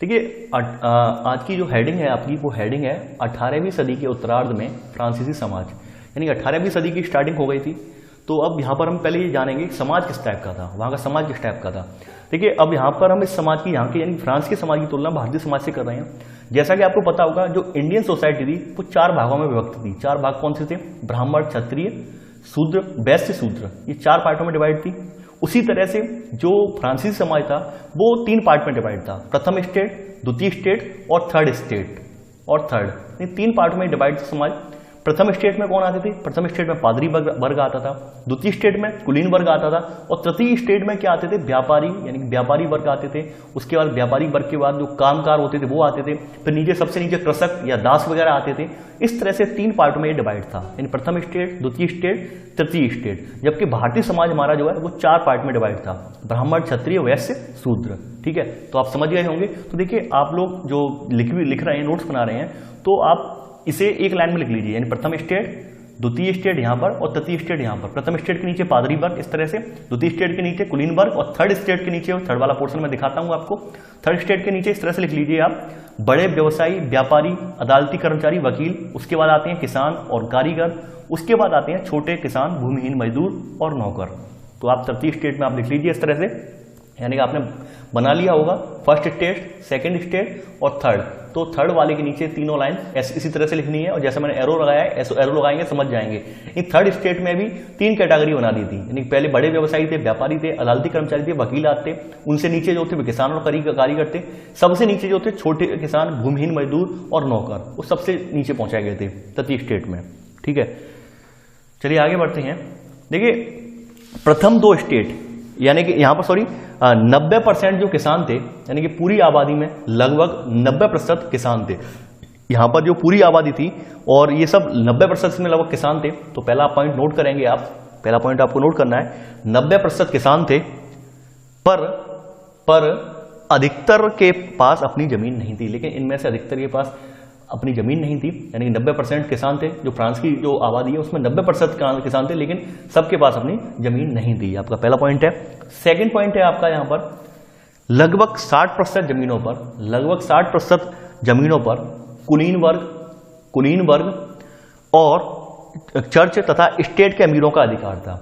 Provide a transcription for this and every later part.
देखिए आज की जो हेडिंग है आपकी, वो हेडिंग है 18वीं सदी के उत्तरार्ध में फ्रांसीसी समाज। यानी 18वीं सदी की स्टार्टिंग हो गई थी। तो अब यहाँ पर हम पहले ये जानेंगे समाज किस टाइप का था, वहाँ का समाज किस टाइप का था। देखिए अब यहाँ पर हम इस समाज की, यहाँ के यानी फ्रांस के समाज की तुलना भारतीय समाज से कर रहे हैं। जैसा कि आपको पता होगा, जो इंडियन सोसाइटी थी वो 4 भागों में विभक्त थी। 4 भाग कौन से थे? ब्राह्मण, क्षत्रिय, शूद्र, वैश्य, शूद्र, ये 4 पार्टों में डिवाइड थी। उसी तरह से जो फ्रांसीसी समाज था वो 3 पार्ट में डिवाइड था, प्रथम स्टेट, द्वितीय स्टेट और थर्ड स्टेट। ये 3 पार्ट में डिवाइड था समाज। प्रथम स्टेट में कौन आते थे? प्रथम स्टेट में पादरी वर्ग आता था, द्वितीय स्टेट में कुलीन वर्ग आता था, और तृतीय स्टेट में क्या आते थे? व्यापारी, यानी व्यापारी वर्ग आते थे। उसके बाद व्यापारी वर्ग के बाद जो कामगार होते थे वो आते थे। फिर नीचे सबसे नीचे कृषक या दास वगैरह आते थे। इस तरह से 3 पार्ट में ये डिवाइड था, यानी प्रथम स्टेट, द्वितीय स्टेट, तृतीय स्टेट। जबकि भारतीय समाज हमारा जो है वो 4 पार्ट में डिवाइड था, ब्राह्मण, क्षत्रिय, वैश्य, शूद्र। ठीक है, तो आप समझ गए होंगे। तो देखिए आप लोग जो लिख रहे हैं, नोट्स बना रहे हैं, तो आप इसे एक लाइन में लिख लीजिए, यानी प्रथम स्टेट, द्वितीय स्टेट यहाँ पर और तृतीय स्टेट यहाँ पर। प्रथम स्टेट के नीचे पादरी वर्ग इस तरह से, द्वितीय स्टेट के नीचे कुलीन वर्ग, और थर्ड स्टेट के नीचे, थर्ड वाला पोर्शन में दिखाता हूँ आपको, थर्ड स्टेट के नीचे इस तरह से लिख लीजिए आप, बड़े व्यवसायी, व्यापारी, अदालती कर्मचारी, वकील। उसके बाद आते हैं किसान और कारीगर। उसके बाद आते हैं छोटे किसान, भूमिहीन मजदूर और नौकर। तो आप तृतीय स्टेट में आप लिख लीजिए इस तरह से, यानी कि आपने बना लिया होगा फर्स्ट स्टेट, सेकंड स्टेट और थर्ड। तो थर्ड वाले के नीचे तीनों लाइन इसी तरह से लिखनी है, और जैसे मैंने एरो लगाया है, एरो लगाएंगे समझ जाएंगे। इन थर्ड स्टेट में भी 3 कैटेगरी बना दी थी, यानी पहले बड़े व्यवसायी थे, व्यापारी थे, अदालती कर्मचारी थे, वकील आते। उनसे नीचे जो थे वो किसान और कारीगर थे। सबसे नीचे जो थे छोटे किसान, भूमिहीन मजदूर और नौकर, वो सबसे नीचे पहुंचाए गए थे तृतीय स्टेट में। ठीक है, चलिए आगे बढ़ते हैं। देखिए प्रथम 2 स्टेट, यानी कि यहाँ पर 90% जो किसान थे, यानी कि पूरी आबादी में लगभग 90% किसान थे। यहाँ पर जो पूरी आबादी थी और ये सब 90% में लगभग किसान थे। तो पहला पॉइंट नोट करेंगे आप, पहला पॉइंट आपको नोट करना है, 90% किसान थे, पर अधिकतर के पास अपनी जमीन नहीं थी। लेकिन इनमें से अधिकतर के पास अपनी जमीन नहीं थी, यानी कि 90% किसान थे। जो फ्रांस की जो आबादी है उसमें 90% किसान थे, लेकिन सबके पास अपनी जमीन नहीं थी। आपका पहला पॉइंट है। सेकंड पॉइंट है आपका यहाँ पर, लगभग 60% जमीनों पर कुलीन वर्ग और चर्च तथा स्टेट के अमीरों का अधिकार था।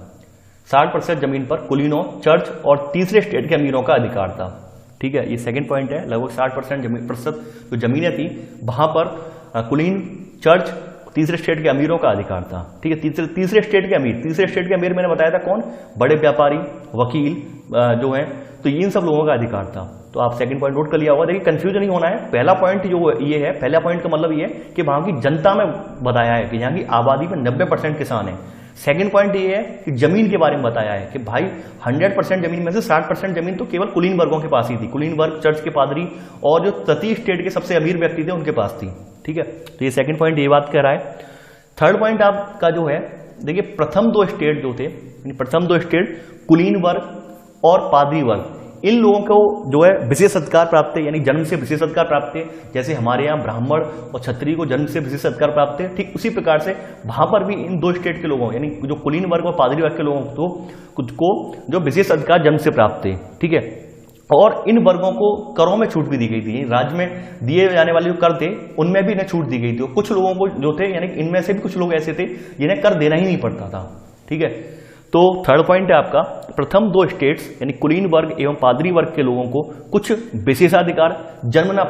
60% जमीन पर कुलीनों, चर्च और तीसरे स्टेट के अमीरों का अधिकार था। ठीक है, ये सेकंड पॉइंट है। लगभग 60% जो जमीनें थी वहां पर कुलीन, चर्च, तीसरे स्टेट के अमीरों का अधिकार था। ठीक है, तीसरे स्टेट के अमीर मैंने बताया था कौन? बड़े व्यापारी, वकील जो हैं, तो इन सब लोगों का अधिकार था। तो आप सेकंड पॉइंट नोट कर लिया होगा। देखिए कंफ्यूजन नहीं होना है। पहला पॉइंट जो ये है, पहला पॉइंट का मतलब ये है कि वहां की जनता में बताया है कि यहाँ की आबादी में 90% किसान है। सेकंड पॉइंट ये है कि जमीन के बारे में बताया है कि भाई 100% जमीन में से 60% जमीन तो केवल कुलीन वर्गों के पास ही थी। कुलीन वर्ग, चर्च के पादरी और जो तृतीय स्टेट के सबसे अमीर व्यक्ति थे उनके पास थी। ठीक है, तो ये सेकंड पॉइंट ये बात कह रहा है। थर्ड पॉइंट आपका जो है, देखिए प्रथम 2 स्टेट जो थे, प्रथम 2 स्टेट कुलीन वर्ग और पादरी वर्ग, इन लोगों को जो है विशेष अधिकार प्राप्त थे, यानी जन्म से विशेष अधिकार प्राप्त थे। जैसे हमारे यहाँ ब्राह्मण और क्षत्रिय को जन्म से विशेष अधिकार प्राप्त थे, ठीक उसी प्रकार से वहां पर भी इन 2 स्टेट के लोगों, यानी जो कुलीन वर्ग और पादरी वर्ग के लोगों को जो विशेष अधिकार जन्म से प्राप्त थे। ठीक है, और इन वर्गों को करों में छूट भी दी गई थी। राज्य में दिए जाने वाले जो कर थे उनमें भी इन्हें छूट दी गई थी। कुछ लोगों को जो थे, यानी इनमें से भी कुछ लोग ऐसे थे जिन्हें कर देना ही नहीं पड़ता था। ठीक है, तो थर्ड पॉइंट है आपका, प्रथम 2 स्टेट्स यानी कुलीन वर्ग एवं पादरी वर्ग के लोगों को कुछ विशेषाधिकार जन्मना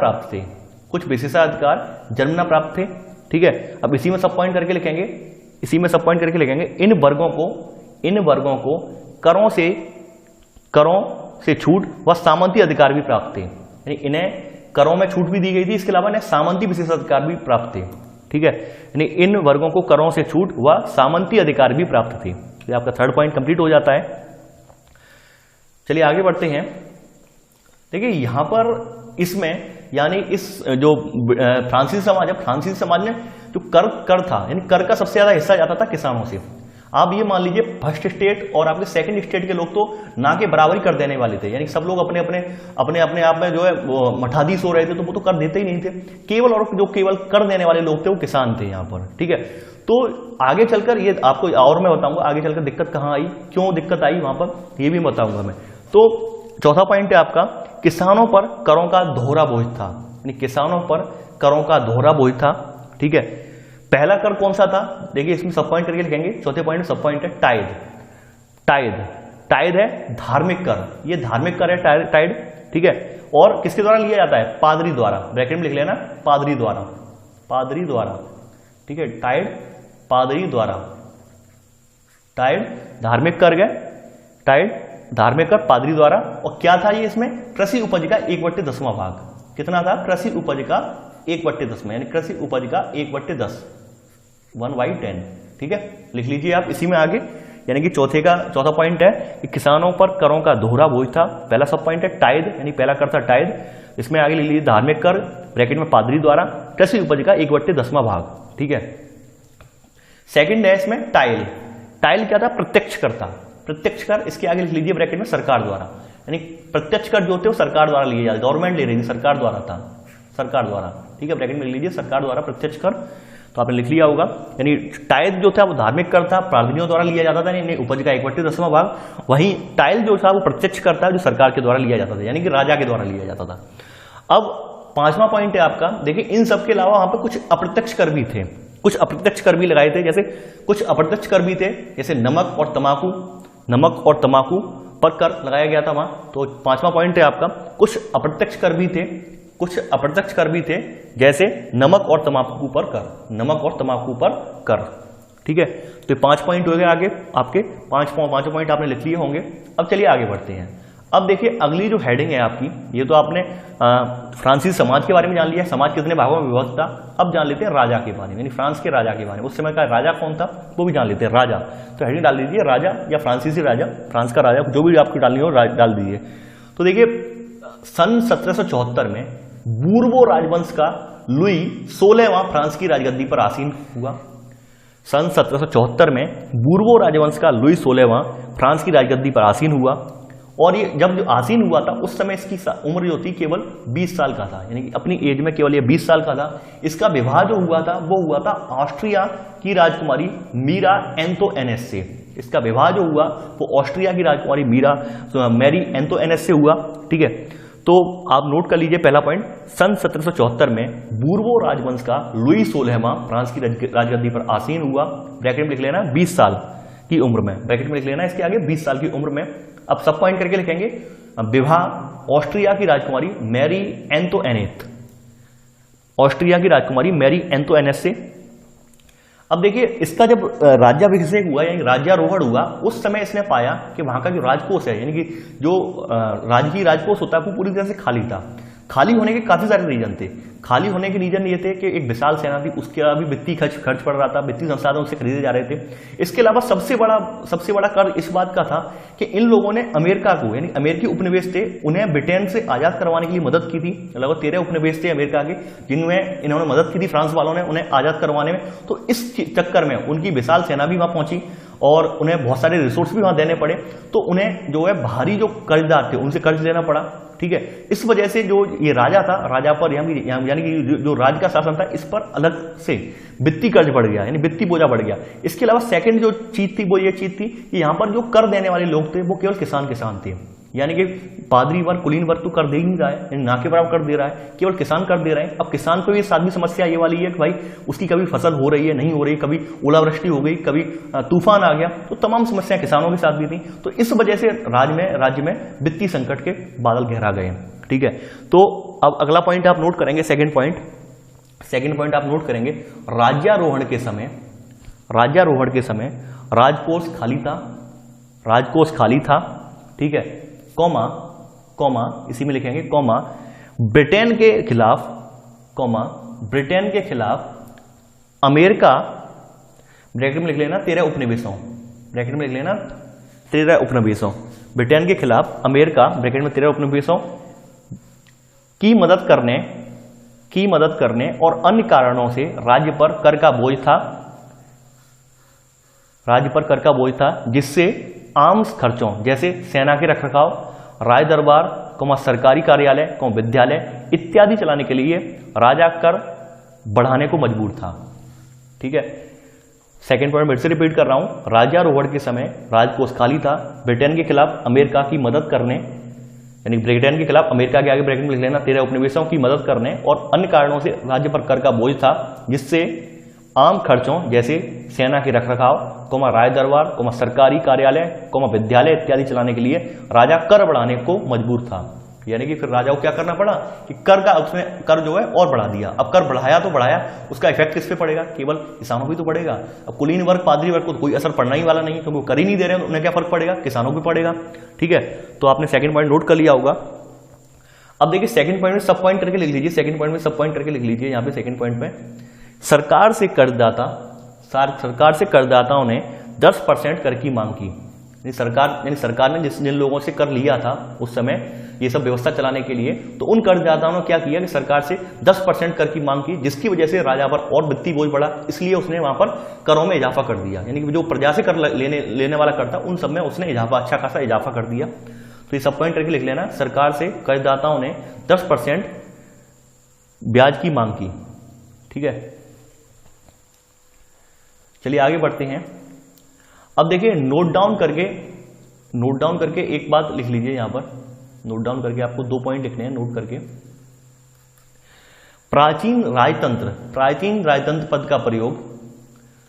प्राप्त थे। ठीक है, अब इसी में सब पॉइंट करके लिखेंगे, इन वर्गों को करों से छूट व सामंती अधिकार भी प्राप्त थे। यानी इन्हें करों में छूट भी दी गई थी, इसके अलावा इन्हें सामंती विशेषाधिकार भी प्राप्त थे। ठीक है, यानी इन वर्गों को करों से छूट व सामंती अधिकार भी प्राप्त थे। तो आपका थर्ड पॉइंट कंप्लीट हो जाता है। चलिए आगे बढ़ते हैं। देखिए यहां पर इसमें, यानी इस जो फ्रांसीसी समाज में जो कर था, यानी कर का सबसे ज्यादा हिस्सा जाता था किसानों से। आप ये मान लीजिए फर्स्ट स्टेट और आपके सेकंड स्टेट के लोग तो ना के बराबरी कर देने वाले थे, यानी सब लोग अपने अपने आप में जो है मठाधीश हो रहे थे, तो वो तो कर देते ही नहीं थे। केवल कर देने वाले लोग थे वो किसान थे यहाँ पर। ठीक है, तो आगे चलकर ये आपको और मैं बताऊंगा आगे चलकर दिक्कत कहाँ आई, क्यों दिक्कत आई वहां पर, ये भी बताऊंगा मैं। तो चौथा पॉइंट है आपका किसानों पर करों का दोहरा बोझ था, यानी किसानों पर करों का दोहरा बोझ था। ठीक है, पहला कर कौन सा था, देखिए इसमें सब पॉइंट करके लिखेंगे। चौथे पॉइंट में सब पॉइंट है टाइड। टाइड टाइड है धार्मिक कर, ये धार्मिक कर है टाइड। ठीक है, और किसके द्वारा लिया जाता है, पादरी द्वारा, ब्रैकेट में लिख लेना पादरी द्वारा, पादरी द्वारा। ठीक है, टाइड पादरी द्वारा, टाइड धार्मिक कर गए, टाइड धार्मिक कर पादरी द्वारा। और क्या था ये, इसमें कृषि उपज का 1/10वां भाग। कितना था, कृषि उपज का 1/10, यानी कृषि उपज का 1/10, 1/10। ठीक है, लिख लीजिए आप इसी में आगे, यानी कि चौथा पॉइंट है कि किसानों पर करों का दोहरा बोझ था। पहला सब पॉइंट है टाइड, यानी पहला कर था टाइड, इसमें आगे लिख लीजिए धार्मिक कर, ब्रैकेट में पादरी द्वारा, कृषि उपज का 1/10वां भाग। ठीक है, सेकंड है इसमें टाइल। टाइल क्या था, प्रत्यक्ष कर था, प्रत्यक्ष कर, इसके आगे लिख लीजिए ब्रैकेट में सरकार द्वारा, यानी प्रत्यक्ष कर जो होते हैं वो सरकार द्वारा लिए जाते, गवर्नमेंट ले रही थी, सरकार द्वारा था, सरकार द्वारा। ठीक है, ब्रैकेट में लिख लीजिए सरकार द्वारा प्रत्यक्ष कर, तो आपने लिख लिया होगा। यानी टाइल जो था वो धार्मिक कर था, पादरियों द्वारा लिया जाता था, यानी उपज का 1/10वां भाग। वहीं टाइल जो था वो प्रत्यक्ष कर था, जो सरकार के द्वारा लिया जाता था, यानी कि राजा के द्वारा लिया जाता था। अब पांचवा पॉइंट है आपका, देखिए इन सब के अलावा वहां पर कुछ अप्रत्यक्ष कर भी थे, कुछ अप्रत्यक्ष कर भी लगाए थे, जैसे कुछ अप्रत्यक्ष कर भी थे, जैसे नमक और तंबाकू, नमक और तंबाकू पर कर लगाया गया था वहां। तो पांचवा पॉइंट है आपका, कुछ अप्रत्यक्ष कर भी थे, कुछ अप्रत्यक्ष कर भी थे, जैसे नमक और तंबाकू पर कर, नमक और तंबाकू पर कर। ठीक है, तो 5 पॉइंट हो गए आगे आपके, पांचों पॉइंट आपने लिख लिए होंगे। अब चलिए आगे बढ़ते हैं। अब देखिए अगली जो हेडिंग है आपकी, ये तो आपने फ्रांसीसी समाज के बारे में जान लिया, समाज कितने भागों में विभक्त था। अब जान लेते हैं राजा के बारे में, यानी फ्रांस के राजा के बारे में, उस समय का राजा कौन था वो भी जान लेते हैं। राजा, तो हेडिंग डाल दीजिए राजा या फ्रांसीसी राजा, फ्रांस का राजा, जो भी आपकी डालनी हो डाल दीजिए। तो देखिए सन 1774 में बूर्बो राजवंश का लुई 16वां फ्रांस की राजगद्दी पर आसीन हुआ। सन 1774 में बूर्बो राजवंश का लुई 16वां फ्रांस की राजगद्दी पर आसीन हुआ। और ये जब जो आसीन हुआ था उस समय इसकी उम्र जो थी केवल 20 साल का था, यानी कि अपनी एज में केवल ये 20 साल का था। इसका विवाह जो हुआ था वो हुआ था ऑस्ट्रिया की राजकुमारी मीरा एंतोइनेस से। इसका विवाह जो हुआ वो ऑस्ट्रिया की राजकुमारी मैरी एंतोइनेस से हुआ। ठीक है, तो आप नोट कर लीजिए पहला पॉइंट, सन 1774 में बूर्बो राजवंश का लुई 16वां फ्रांस की राजगद्दी पर आसीन हुआ। ब्रैकेट में लिख लेना 20 साल की उम्र में, ब्रैकेट में लिख लेना इसके आगे 20 साल की उम्र में। अब सब पॉइंट करके लिखेंगे, विवाह ऑस्ट्रिया की राजकुमारी मैरी एंतोइनेट, ऑस्ट्रिया की राजकुमारी मैरी एंतोइनेस से। अब देखिए इसका जब राज्याभिषेक हुआ यानी राज्यारोहण हुआ, उस समय इसने पाया कि वहां का जो राजकोष है, यानी कि जो राजकीय राजकोष होता है वो पूरी तरह से खाली था। खाली होने के काफी सारे रीजन थे। खाली होने के रीजन ये थे कि एक विशाल सेना थी, उसके अभी वित्तीय खर्च पड़ रहा था, वित्तीय संसाधन उससे खरीदे जा रहे थे। इसके अलावा सबसे बड़ा कर इस बात का था कि इन लोगों ने अमेरिका को, यानी अमेरिकी उपनिवेश थे, उन्हें ब्रिटेन से आजाद करवाने के लिए मदद की थी। लगभग 13 उपनिवेश थे अमेरिका के जिनमें इन्होंने मदद की थी फ्रांस वालों ने उन्हें आजाद करवाने में। तो इस चक्कर में उनकी विशाल सेना भी वहां पहुंची और उन्हें बहुत सारे रिसोर्स भी वहां देने पड़े। तो उन्हें जो है भारी जो कर्जदार थे उनसे कर्ज लेना पड़ा। ठीक है, इस वजह से जो ये राजा था, राजा पर यानी कि जो राज का शासन था इस पर अलग से वित्तीय कर्ज बढ़ गया, यानी वित्तीय बोझा बढ़ गया। इसके अलावा सेकंड जो चीज थी वो ये चीज थी कि यहाँ पर जो कर देने वाले लोग थे वो केवल किसान थे, यानी कि पादरी वर्ग कुलीन वर्ग तो कर दे ही नहीं रहा है, ना के बराबर कर दे रहा है, केवल किसान कर दे रहे हैं। अब किसान को ये साथ समस्या ये वाली है कि भाई उसकी कभी फसल हो रही है नहीं हो रही, कभी ओलावृष्टि हो गई, कभी तूफान आ गया, तो तमाम समस्याएं किसानों के साथ भी थी। तो इस वजह से राज्य में वित्तीय संकट के बादल गहरा गए। ठीक है, तो अब अगला पॉइंट आप नोट करेंगे, सेकेंड पॉइंट आप नोट करेंगे, राज्यारोहण के समय राजकोष खाली था। ठीक है, कॉमा इसी में लिखेंगे कॉमा ब्रिटेन के खिलाफ अमेरिका, ब्रैकेट में लिख लेना 13 उपनिवेशों, ब्रैकेट में लिख लेना 13 उपनिवेशों, ब्रिटेन के खिलाफ अमेरिका, ब्रैकेट में 13 उपनिवेशों की मदद करने और अन्य कारणों से राज्य पर कर का बोझ था, जिससे आम खर्चों जैसे सेना के रखरखाव, राज दरबार, सरकारी कार्यालय, विद्यालय इत्यादि चलाने के लिए राजा कर बढ़ाने को मजबूर था। ठीक है, सेकेंड पॉइंट फिर से रिपीट कर रहा हूं, राज्यारोहण के समय राजकोष खाली था, ब्रिटेन के खिलाफ अमेरिका की मदद करने यानी ब्रिटेन के खिलाफ अमेरिका के आगे ब्रैकेट में लिख लेना 13 उपनिवेशों की मदद करने और अन्य कारणों से राज्य पर कर का बोझ था, जिससे आम खर्चों जैसे सेना के रखरखाव, राय दरबार, सरकारी कार्यालय, विद्यालय इत्यादि चलाने के लिए राजा कर बढ़ाने को मजबूर था। यानी कि फिर राजा को क्या करना पड़ा कि कर का उसने कर जो है और बढ़ा दिया। अब कर बढ़ाया तो बढ़ाया, उसका इफेक्ट किस पे पड़ेगा? केवल किसानों पे तो पड़ेगा। अब कुलीन वर्ग, पादरी वर्ग को कोई असर पड़ना ही वाला नहीं है, क्योंकि वो कर ही नहीं दे रहे हैं, उन्हें क्या फर्क पड़ेगा? किसानों पे पड़ेगा। ठीक है, तो आपने सेकंड पॉइंट नोट कर लिया होगा। अब देखिए सेकंड पॉइंट में सब पॉइंट करके लिख लीजिए, सेकंड पॉइंट में सब पॉइंट करके लिख लीजिए। यहाँ पे सेकंड पॉइंट में सरकार से करदाताओं ने 10% कर की मांग की। सरकार ने जिन लोगों से कर लिया था उस समय ये सब व्यवस्था चलाने के लिए, तो उन करदाताओं ने क्या किया कि सरकार से 10% कर की मांग की, जिसकी वजह से राजा पर और वित्तीय बोझ बढ़ा। इसलिए उसने वहां पर करों में इजाफा कर दिया, यानी कि जो प्रजा से कर लेने वाला कर था उन सब में उसने इजाफा, अच्छा खासा इजाफा कर दिया। तो ये सब पॉइंट करके लिख लेना, सरकार से करदाताओं ने 10% ब्याज की मांग की। ठीक है, चलिए आगे बढ़ते हैं। अब देखिए नोट डाउन करके एक बात लिख लीजिए। यहां पर नोट डाउन करके आपको 2 पॉइंट लिखने हैं नोट करके। प्राचीन राजतंत्र पद का प्रयोग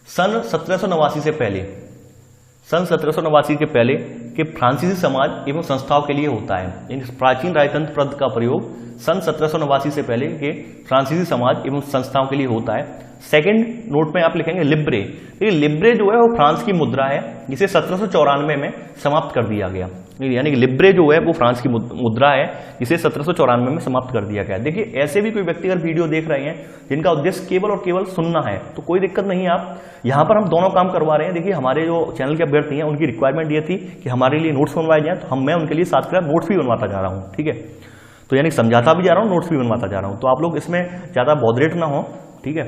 सन 1789 के पहले के फ्रांसीसी समाज एवं संस्थाओं के लिए होता है। प्राचीन राजतंत्र पद का प्रयोग सन 1789 से पहले के फ्रांसीसी समाज एवं संस्थाओं के लिए होता है। सेकंड नोट में आप लिखेंगे लिब्रे। लिब्रे जो है वो फ्रांस की मुद्रा है, जिसे 1794 में समाप्त कर दिया गया। यानी कि लिब्रे जो है वो फ्रांस की मुद्रा है, जिसे 1794 में समाप्त कर दिया गया। देखिए ऐसे भी कोई व्यक्ति अगर वीडियो देख रहे हैं जिनका उद्देश्य केवल और केवल सुनना है, तो कोई दिक्कत नहीं है। आप यहाँ पर हम दोनों काम करवा रहे हैं। देखिए हमारे जो चैनल के अभ्यर्थी हैं उनकी रिक्वायरमेंट ये थी कि हमारे लिए नोट्स बनवाए जाए, तो मैं उनके लिए साथ साथ नोट्स भी बनवाता जा रहा हूँ। ठीक है, तो यानी समझाता भी जा रहा हूँ, नोट्स भी बनवाता जा रहा हूँ, तो आप लोग इसमें ज्यादा बॉदरेट ना हो। ठीक है,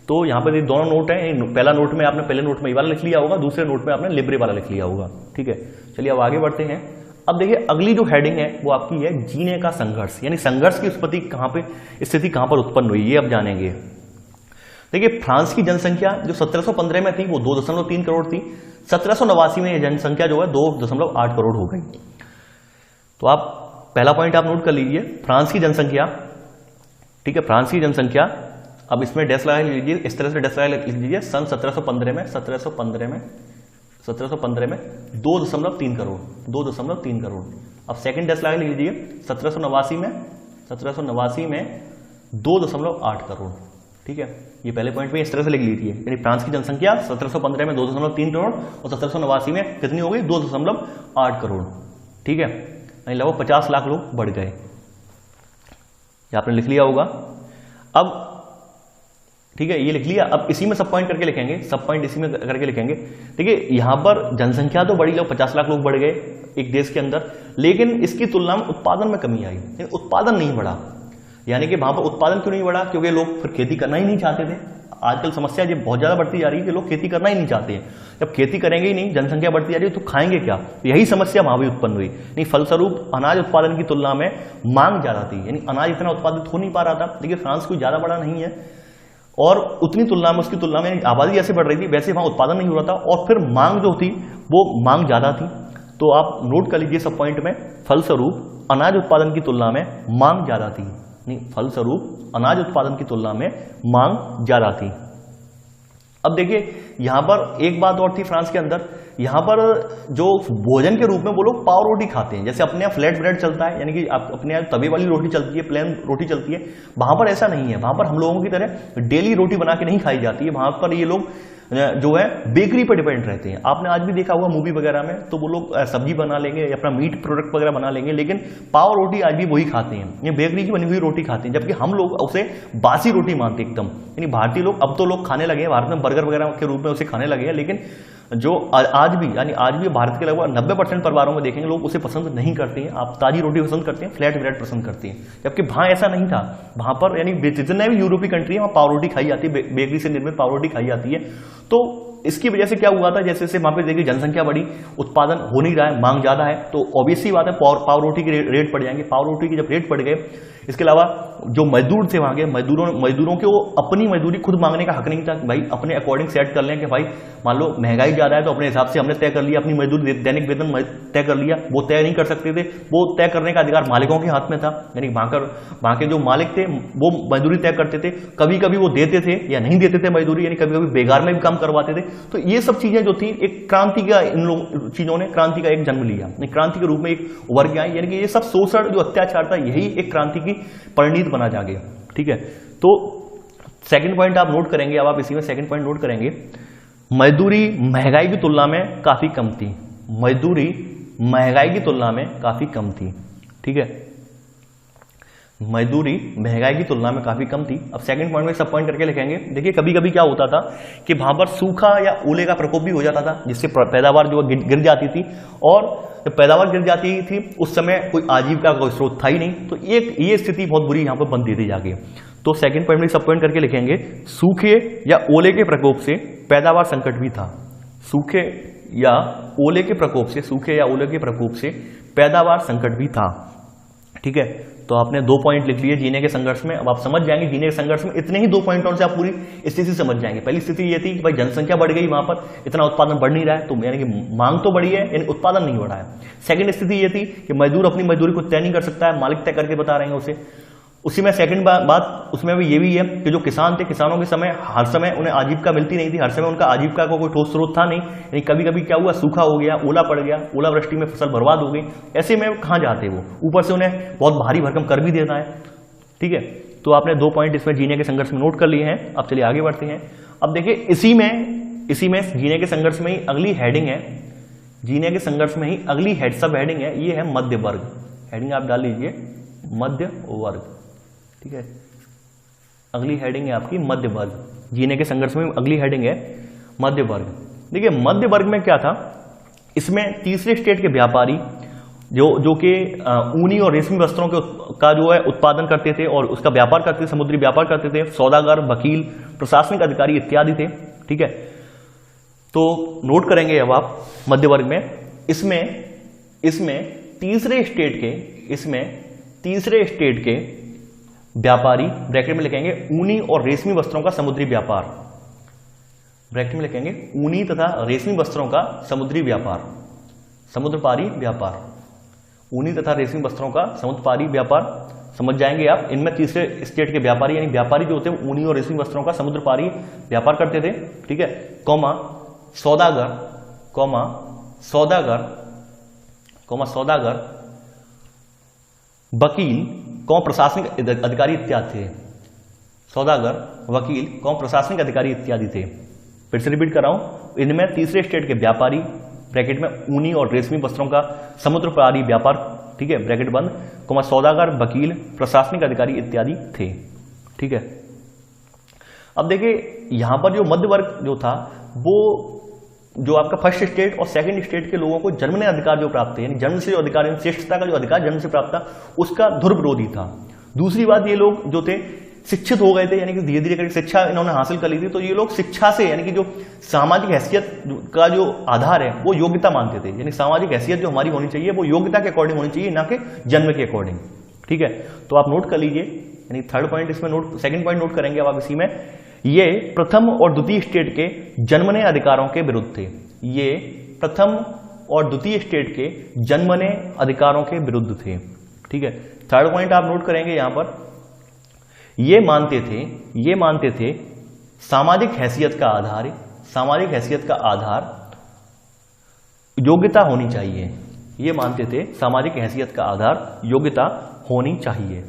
तो यहाँ पर दोनों नोट हैं। पहला नोट में आपने पहले नोट में ये वाला लिख लिया होगा, दूसरे नोट में आपने लिब्रे वाला लिख लिया होगा। ठीक है, चलिए अब आगे बढ़ते हैं। अब देखिए अगली जो हेडिंग है वो आपकी है जीने का संघर्ष, यानी संघर्ष की स्थिति कहां पर उत्पन्न हुई, ये अब जानेंगे। देखिए फ्रांस की जनसंख्या जो 1715 में थी वो 2.3 करोड़ थी। 1789 में यह जनसंख्या जो है 2.8 करोड़ हो गई। तो आप पहला पॉइंट आप नोट कर लीजिए, फ्रांस की जनसंख्या। ठीक है, फ्रांस की जनसंख्या। अब इसमें डैश लगा लीजिए, इस तरह से डैश लगा लिख लीजिए। सन 1715 में 2.3 करोड़, 2.3 करोड़। अब सेकंड डैश लगा लीजिए 1789 में 2.8 करोड़। ठीक है, ये पहले पॉइंट में इस तरह से लिख लीजिए, यानी फ्रांस की जनसंख्या 1715 में 2.3 करोड़ और 1789 में कितनी हो गई? 2.8 करोड़। ठीक है, यानी लगभग 50 लाख लोग बढ़ गए। ये आपने लिख लिया होगा। अब ठीक है, ये लिख लिया। अब इसी में सब पॉइंट करके लिखेंगे, सब पॉइंट इसी में करके लिखेंगे। देखिए यहां पर जनसंख्या तो बढ़ी, लोग 50 लाख लोग बढ़ गए एक देश के अंदर, लेकिन इसकी तुलना में उत्पादन में कमी आई, उत्पादन नहीं बढ़ा। यानी कि वहां पर उत्पादन क्यों नहीं बढ़ा? क्योंकि लोग फिर खेती करना ही नहीं चाहते थे। आजकल समस्या ये बहुत ज्यादा बढ़ती जा रही है कि लोग खेती करना ही नहीं चाहते हैं। जब खेती करेंगे ही नहीं, जनसंख्या बढ़ती जा रही है, तो खाएंगे क्या? यही समस्या वहां भी उत्पन्न हुई। नहीं, फलस्वरूप अनाज उत्पादन की तुलना में मांग ज्यादा थी, यानी अनाज इतना उत्पादित हो नहीं पा रहा था। देखिए फ्रांस कोई ज्यादा बड़ा नहीं है और उतनी तुलना में, उसकी तुलना में आबादी जैसे बढ़ रही थी वैसे वहां उत्पादन नहीं हो रहा था, और फिर मांग जो थी वो मांग ज्यादा थी। तो आप नोट कर लीजिए सब पॉइंट में, फलस्वरूप अनाज उत्पादन की तुलना में मांग ज्यादा थी। नहीं, फलस्वरूप अनाज उत्पादन की तुलना में मांग ज्यादा थी। अब देखिए यहां पर एक बात और थी फ्रांस के अंदर, यहां पर जो भोजन के रूप में वो लोग पाव रोटी खाते हैं। जैसे अपने यहाँ फ्लैट ब्रेड चलता है, यानी कि अपने यहाँ तवे वाली रोटी चलती है, प्लेन रोटी चलती है, वहां पर ऐसा नहीं है। वहां पर हम लोगों की तरह डेली रोटी बना के नहीं खाई जाती है। वहां पर ये लोग जो है बेकरी पर डिपेंड रहते हैं। आपने आज भी देखा हुआ मूवी वगैरह में, तो वो लोग सब्जी बना लेंगे या अपना मीट प्रोडक्ट वगैरह बना लेंगे, लेकिन पाव रोटी आज भी वही खाते हैं, ये बेकरी की बनी हुई रोटी खाते हैं। जबकि हम लोग उसे बासी रोटी मानते एकदम। यानी भारतीय लोग, अब तो लोग खाने लगे हैं, भारत में बर्गर वगैरह के रूप में उसे खाने लगे हैं, लेकिन जो आज भी भारत के लगभग 90% परिवारों में देखेंगे लोग उसे पसंद नहीं करते हैं। आप ताजी रोटी पसंद करते हैं, फ्लैट ब्रेड पसंद करते हैं। जबकि वहां ऐसा नहीं था। वहां पर यानी जितने भी यूरोपीय कंट्री है वहां पाव रोटी खाई जाती है, बेकरी से निर्मित पाव रोटी खाई जाती है। तो इसकी वजह से क्या हुआ था, जैसे जैसे वहां पे देखिए जनसंख्या बढ़ी, उत्पादन हो नहीं रहा है, मांग ज्यादा है, तो ऑब्वियसली बात है पाव रोटी के रेट बढ़ जाएंगे। पाव रोटी के जब रेट बढ़ गए, इसके अलावा जो मजदूर थे वहां के मजदूरों के वो अपनी मजदूरी खुद मांगने का हक नहीं था कि भाई अपने अकॉर्डिंग सेट कर लें कि भाई मान लो महंगाई ज्यादा है तो अपने हिसाब से हमने तय कर लिया, अपनी मजदूरी दैनिक वेतन तय कर लिया। वो तय नहीं कर सकते थे, वो तय करने का अधिकार मालिकों के हाथ में था, यानी वहां के जो मालिक थे वो मजदूरी तय करते थे। कभी कभी वो देते थे या नहीं देते थे मजदूरी, यानी कभी कभी बेगार में भी काम करवाते थे। तो ये सब चीजें जो थी, एक क्रांति का इन लोग चीजों ने क्रांति का एक जन्म लिया, क्रांति के रूप में एक उभर के आई, यानी कि ये सब शोषण जो अत्याचार था यही एक क्रांति की परिणीत बना जा गया। ठीक है, तो सेकंड पॉइंट आप नोट करेंगे, अब आप इसी में सेकंड पॉइंट नोट करेंगे, मजदूरी महंगाई की तुलना में काफी कम थी। मजदूरी महंगाई की तुलना में काफी कम थी। ठीक है, मजदूरी महंगाई की तुलना में काफी कम थी। अब सेकंड पॉइंट में सब पॉइंट करके लिखेंगे। देखिए कभी कभी क्या होता था कि वहां पर सूखा या ओले का प्रकोप भी हो जाता था, जिससे पैदावार जो गिर जाती थी, और जब पैदावार गिर जाती थी उस समय कोई आजीविका का कोई स्रोत था ही नहीं। तो ये स्थिति बहुत बुरी यहां पर बनती थी जाके। तो सेकंड पॉइंट में सब पॉइंट करके लिखेंगे, सूखे या ओले के प्रकोप से पैदावार संकट भी था। सूखे या ओले के प्रकोप से, सूखे या ओले के प्रकोप से पैदावार संकट भी था। ठीक है, तो आपने 2 पॉइंट लिख लिए जीने के संघर्ष में। अब आप समझ जाएंगे जीने के संघर्ष में इतने ही 2 पॉइंटों से आप पूरी स्थिति समझ जाएंगे। पहली स्थिति ये थी कि भाई जनसंख्या बढ़ गई, वहां पर इतना उत्पादन बढ़ नहीं रहा है, तो यानी कि मांग तो बढ़ी है यानी उत्पादन नहीं बढ़ा है। सेकंड स्थिति ये थी कि मजदूर अपनी मजदूरी को तय नहीं कर सकता है, मालिक तय करके बता रहे हैं उसे। उसी में सेकंड बात उसमें भी ये भी है कि जो किसान थे, किसानों के समय हर समय उन्हें आजीविका मिलती नहीं थी, हर समय उनका आजीविका का कोई ठोस स्रोत था नहीं। यानी कभी कभी क्या हुआ, सूखा हो गया, ओला पड़ गया, ओलावृष्टि में फसल बर्बाद हो गई, ऐसे में कहाँ जाते वो, ऊपर से उन्हें बहुत भारी भरकम कर भी देना है। ठीक है, तो आपने 2 पॉइंट इसमें जीने के संघर्ष में नोट कर लिए हैं। अब चलिए आगे बढ़ते हैं। अब देखिए इसी में जीने के संघर्ष में ही अगली हेडिंग है, जीने के संघर्ष में ही अगली सब हेडिंग है, ये है मध्य वर्ग। हेडिंग आप डाल लीजिए मध्य वर्ग। ठीक है, अगली हेडिंग है आपकी मध्य वर्ग। जीने के संघर्ष में अगली हेडिंग है मध्य वर्ग। देखिए मध्य वर्ग में क्या था, इसमें तीसरे स्टेट के व्यापारी जो कि ऊनी और रेशमी वस्त्रों का जो है उत्पादन करते थे और उसका व्यापार करते थे, समुद्री व्यापार करते थे, सौदागर, वकील, प्रशासनिक अधिकारी इत्यादि थे। ठीक है, तो नोट करेंगे अब आप मध्य वर्ग में, इसमें तीसरे स्टेट के व्यापारी, ब्रैकेट में लिखेंगे ऊनी और रेशमी वस्त्रों का समुद्री व्यापार, ब्रैकेट में लिखेंगे ऊनी तथा रेशमी वस्त्रों का समुद्री व्यापार, समुद्रपारी व्यापार, ऊनी तथा रेशमी वस्त्रों का समुद्रपारी व्यापार समझ जाएंगे आप। इनमें तीसरे स्टेट के व्यापारी यानी व्यापारी जो होते हैं ऊनी और रेशमी वस्त्रों का समुद्रपारी व्यापार करते थे। ठीक है, सौदागर, वकील, प्रशासनिक अधिकारी इत्यादि थे। सौदागर, वकील, प्रशासनिक अधिकारी इत्यादि थे। फिर से रिपीट कर रहा हूं, इनमें तीसरे स्टेट के व्यापारी, ब्रैकेट में ऊनी और रेशमी वस्त्रों का समुद्रपारी व्यापार, ठीक है, ब्रैकेट बंद, सौदागर, वकील, प्रशासनिक अधिकारी इत्यादि थे। ठीक है, अब देखिए यहां पर जो मध्य वर्ग जो था, वो जो आपका फर्स्ट स्टेट और सेकंड स्टेट के लोगों को जन्मने अधिकार जो प्राप्त है, यानी जन्म से जो अधिकार, श्रेष्ठता का जो अधिकार जन्म से प्राप्त था, उसका ध्रुव विरोधी था। दूसरी बात, ये लोग जो थे शिक्षित हो गए थे, यानी कि धीरे धीरे करके शिक्षा इन्होंने हासिल कर ली थी, तो ये लोग शिक्षा से, यानी कि जो सामाजिक हैसियत का जो आधार है वो योग्यता मानते थे। यानी सामाजिक हैसियत जो हमारी होनी चाहिए वो योग्यता के अकॉर्डिंग होनी चाहिए, ना कि जन्म के अकॉर्डिंग। ठीक है, तो आप नोट कर लीजिए, यानी थर्ड पॉइंट इसमें नोट, सेकंड पॉइंट नोट करेंगे अब आप इसी में, ये प्रथम और द्वितीय स्टेट के जन्मने अधिकारों के विरुद्ध थे। ये प्रथम और द्वितीय स्टेट के जन्मने अधिकारों के विरुद्ध थे। ठीक है, थर्ड पॉइंट आप नोट करेंगे यहां पर, ये मानते थे सामाजिक हैसियत का आधार योग्यता होनी चाहिए। ये मानते थे सामाजिक हैसियत का आधार योग्यता होनी चाहिए।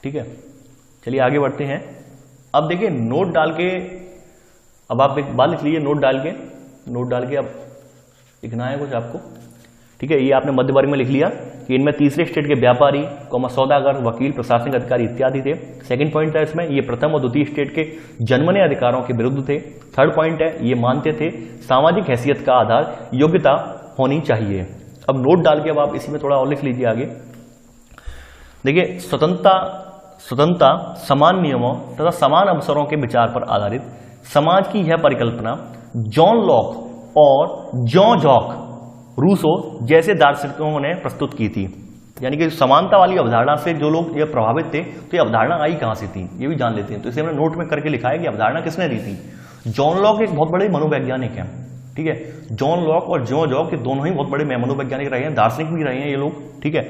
ठीक है, चलिए आगे बढ़ते हैं। अब देखिए नोट डाल के, अब आप एक बात लिख लीजिए, नोट डाल के अब लिखना है कुछ आपको। ठीक है, ये आपने मध्य वर्ग में लिख लिया कि इनमें तीसरे स्टेट के व्यापारी, सौदागर, वकील, प्रशासनिक अधिकारी इत्यादि थे। सेकंड पॉइंट था इसमें, ये प्रथम और द्वितीय स्टेट के जन्मने अधिकारों के विरुद्ध थे। थर्ड पॉइंट है, ये मानते थे सामाजिक हैसियत का आधार योग्यता होनी चाहिए। अब नोट डाल के अब आप इसी में थोड़ा और लिख लीजिए आगे। देखिए स्वतंत्रता, समान नियमों तथा समान अवसरों के विचार पर आधारित समाज की यह परिकल्पना जॉन लॉक और जॉन जॉक रूसो जैसे दार्शनिकों ने प्रस्तुत की थी। यानी कि समानता वाली अवधारणा से जो लोग ये प्रभावित थे, तो ये अवधारणा आई कहां से थी ये भी जान लेते हैं। तो इसे हमने नोट में करके लिखा है कि अवधारणा किसने दी थी। जॉन लॉक एक बहुत बड़े मनोवैज्ञानिक हैं, ठीक है। जॉन लॉक और जॉन जॉक ये दोनों ही बहुत बड़े मनोवैज्ञानिक रहे हैं, दार्शनिक भी रहे हैं ये लोग, ठीक है।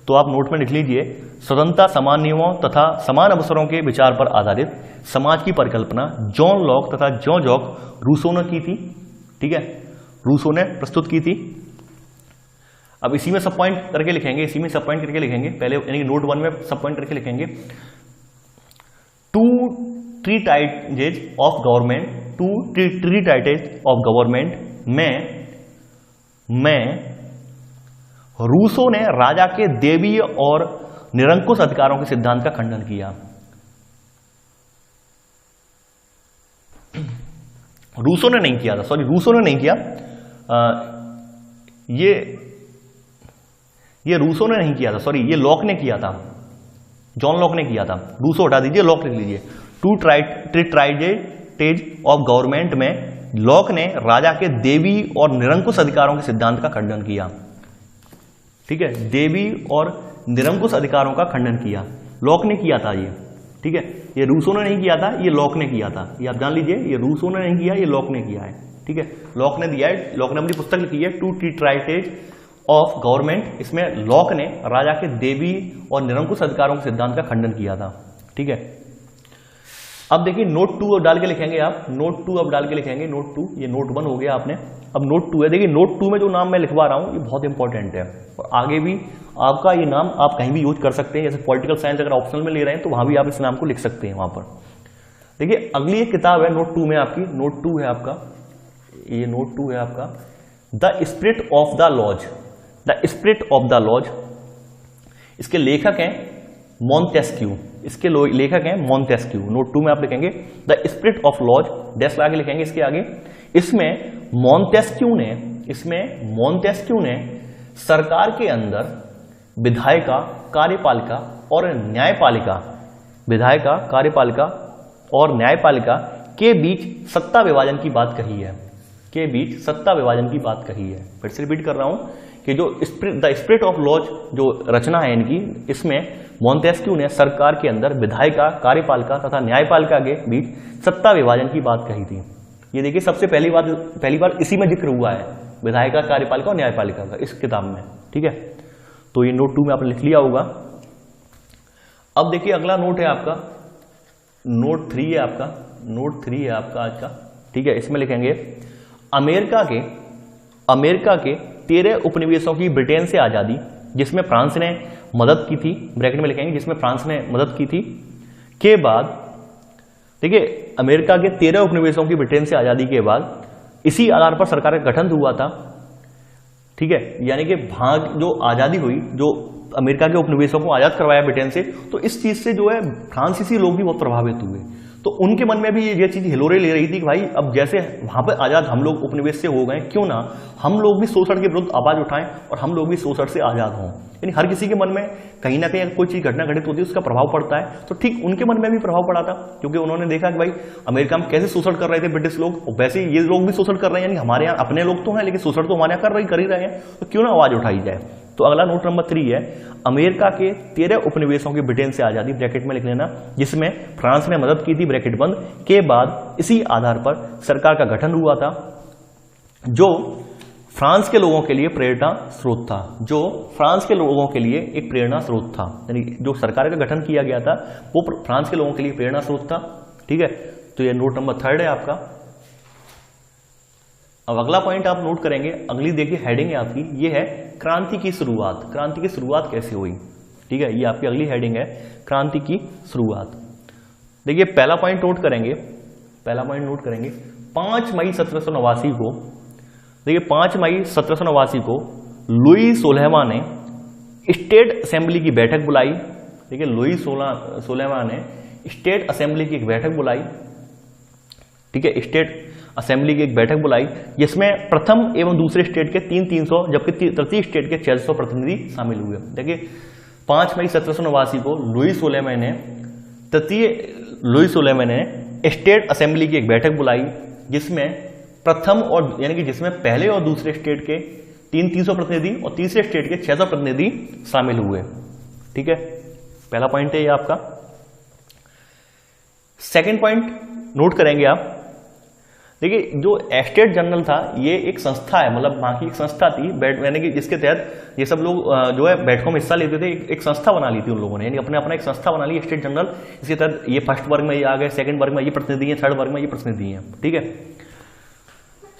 तो आप नोट में लिख लीजिए, स्वतंत्रता, समान नियमों तथा समान अवसरों के विचार पर आधारित समाज की परिकल्पना जॉन लॉक तथा जॉन जॉक रूसो ने की थी, ठीक है, रूसो ने प्रस्तुत की थी। अब इसी में सब पॉइंट करके लिखेंगे, इसी में सब पॉइंट करके लिखेंगे पहले, यानी कि नोट 1 में सब पॉइंट करके लिखेंगे। Two treatises of government, two treatises of government में रूसो ने राजा के देवीय और निरंकुश अधिकारों के सिद्धांत का खंडन किया। रूसो ने नहीं किया था, सॉरी रूसो ने नहीं किया, ये रूसो ने नहीं किया था, सॉरी ये लॉक ने किया था, जॉन लॉक ने किया था। रूसो हटा दीजिए, लॉक लिख लीजिए। टू ट्रीटाइजेज ऑफ गवर्नमेंट में लॉक ने राजा के देवी और निरंकुश अधिकारों के सिद्धांत का खंडन किया, ठीक है। देवी और निरंकुश अधिकारों का खंडन किया, लॉक ने किया था ये, ठीक है। ये रूसो ने नहीं किया था, ये लॉक ने किया था, ये आप जान लीजिए। ये रूसो ने नहीं किया, ये लॉक ने किया है, ठीक है। लॉक ने दिया है, लॉक ने अपनी पुस्तक लिखी है टू ट्रीटाइजेज ऑफ गवर्नमेंट। इसमें लॉक ने राजा के देवी और निरंकुश अधिकारों के सिद्धांत का खंडन किया था, ठीक है। अब देखिए नोट 2 अब डाल के लिखेंगे आप, नोट 2 अब डाल के लिखेंगे, नोट 2, ये नोट 1 हो गया आपने, अब नोट 2 है। देखिए नोट 2 में जो नाम मैं लिखवा रहा हूं ये बहुत इंपॉर्टेंट है और आगे भी आपका ये नाम आप कहीं भी यूज कर सकते हैं। जैसे पॉलिटिकल साइंस अगर ऑप्शनल में ले रहे हैं तो वहां भी आप इस नाम को लिख सकते हैं वहां पर। देखिए अगली एक किताब है नोट 2 में आपकी, नोट 2 है आपका, ये नोट 2 है आपका, the spirit of the laws, the spirit of the laws. इसके लेखक हैं मॉन्टेस्क्यू, इसके लेखक हैं मॉन्टेस्क्यू। नोट 2 में आप लिखेंगे the spirit of laws, dash लगा के लिखेंगे इसके आगे। इसमें मॉन्टेस्क्यू ने सरकार के अंदर विधायिका, कार्यपालिका और न्यायपालिका, विधायिका, कार्यपालिका और न्यायपालिका के बीच सत्ता विभाजन की बात कही है, के बीच सत्ता विभाजन की बात कही है। फिर से रिपीट कर रहा हूं कि जो द स्पिरिट ऑफ लॉज जो रचना है इनकी, इसमें मॉन्टेस्क्यू ने सरकार के अंदर विधायिका, कार्यपालिका तथा न्यायपालिका के बीच सत्ता विभाजन की बात कही थी। ये देखिए सबसे पहली बार इसी में जिक्र हुआ है, विधायिका, कार्यपालिका और न्यायपालिका का, इस किताब में, ठीक है। तो ये नोट 2 में आपने लिख लिया होगा। अब देखिए अगला नोट है आपका, नोट 3 है आपका, नोट 3 है आपका आज का, ठीक है। इसमें लिखेंगे अमेरिका के 13 उपनिवेशों की ब्रिटेन से आजादी जिसमें फ्रांस ने मदद की थी, ब्रैकेट में लिखेंगे जिसमें फ्रांस ने मदद की थी, के बाद देखिए अमेरिका के 13 उपनिवेशों की ब्रिटेन से आजादी के बाद इसी आधार पर सरकार का गठन हुआ था, ठीक है। यानी कि भाग जो आजादी हुई, जो अमेरिका के उपनिवेशों को आजाद करवाया ब्रिटेन से, तो इस चीज से जो है फ्रांसीसी लोग भी बहुत प्रभावित हुए। तो उनके मन में भी ये चीज हिलोरे ले रही थी कि भाई अब जैसे वहां पर आजाद हम लोग उपनिवेश से हो गए, क्यों ना हम लोग भी शोषण के विरुद्ध आवाज उठाएं और हम लोग भी शोषण से आजाद हों। यानी हर किसी के मन में कहीं ना कहीं अगर कोई चीज घटना घटित होती है उसका प्रभाव पड़ता है, तो ठीक उनके मन में भी प्रभाव पड़ा था, क्योंकि उन्होंने देखा कि भाई अमेरिका में कैसे शोषण कर रहे थे ब्रिटिश लोग, और वैसे ये लोग भी शोषण कर रहे हैं। यानी हमारे यहाँ अपने लोग तो हैं लेकिन शोषण तो हमारे यहाँ कर ही रहे हैं, तो क्यों ना आवाज उठाई जाए। तो अगला नोट नंबर 3 है अमेरिका के 13 उपनिवेशों की ब्रिटेन से आजादी, ब्रैकेट में लिख लेना, जिसमें फ्रांस ने मदद की थी, ब्रैकेट बंद, के बाद इसी आधार पर सरकार का गठन हुआ था, जो फ्रांस के लोगों के लिए प्रेरणा स्रोत था, जो फ्रांस के लोगों के लिए एक प्रेरणा स्रोत था। यानी जो सरकार का गठन किया गया था वो फ्रांस के लोगों के लिए प्रेरणा स्रोत था, ठीक है। तो ये नोट नंबर 3 है आपका। अब अगला पॉइंट आप नोट करेंगे, अगली देखिए हेडिंग है आपकी, ये है क्रांति की शुरुआत। क्रांति की शुरुआत कैसे हुई, ठीक है, ये आपकी अगली हेडिंग है, क्रांति की शुरुआत। देखिए पहला पॉइंट नोट करेंगे, 5 मई 1789 को, देखिए 5 मई 1789 को लुई सोलहवा ने स्टेट असेंबली की बैठक बुलाई। देखिए लुई सोलहवा ने स्टेट असेंबली की एक बैठक बुलाई, ठीक है, स्टेट असेंबली की एक बैठक बुलाई, जिसमें प्रथम एवं दूसरे स्टेट के 300 जबकि तृतीय स्टेट के 400 प्रतिनिधि शामिल हुए। देखिए 5 मई 1789 को लुई सोलहवा ने तृतीय लुई सोलेमन ने स्टेट असेंबली की एक बैठक बुलाई, जिसमें प्रथम और यानी कि जिसमें पहले और दूसरे स्टेट के 300 प्रतिनिधि और तीसरे स्टेट के 600 प्रतिनिधि शामिल हुए। ठीक है, पहला पॉइंट है ये आपका। सेकंड पॉइंट नोट करेंगे आप, देखिए जो स्टेट जनरल था ये एक संस्था है, मतलब वहां की एक संस्था थी यानी कि जिसके तहत ये सब लोग जो है बैठकों में हिस्सा लेते थे। एक संस्था बना ली थी उन लोगों ने, यानी अपने अपना एक संस्था बना ली स्टेट जनरल। इसके तहत ये फर्स्ट वर्ग में ये आ गए, सेकंड वर्ग में ये प्रतिनिधि है, थर्ड वर्ग में ये प्रतिनिधि है। ठीक है,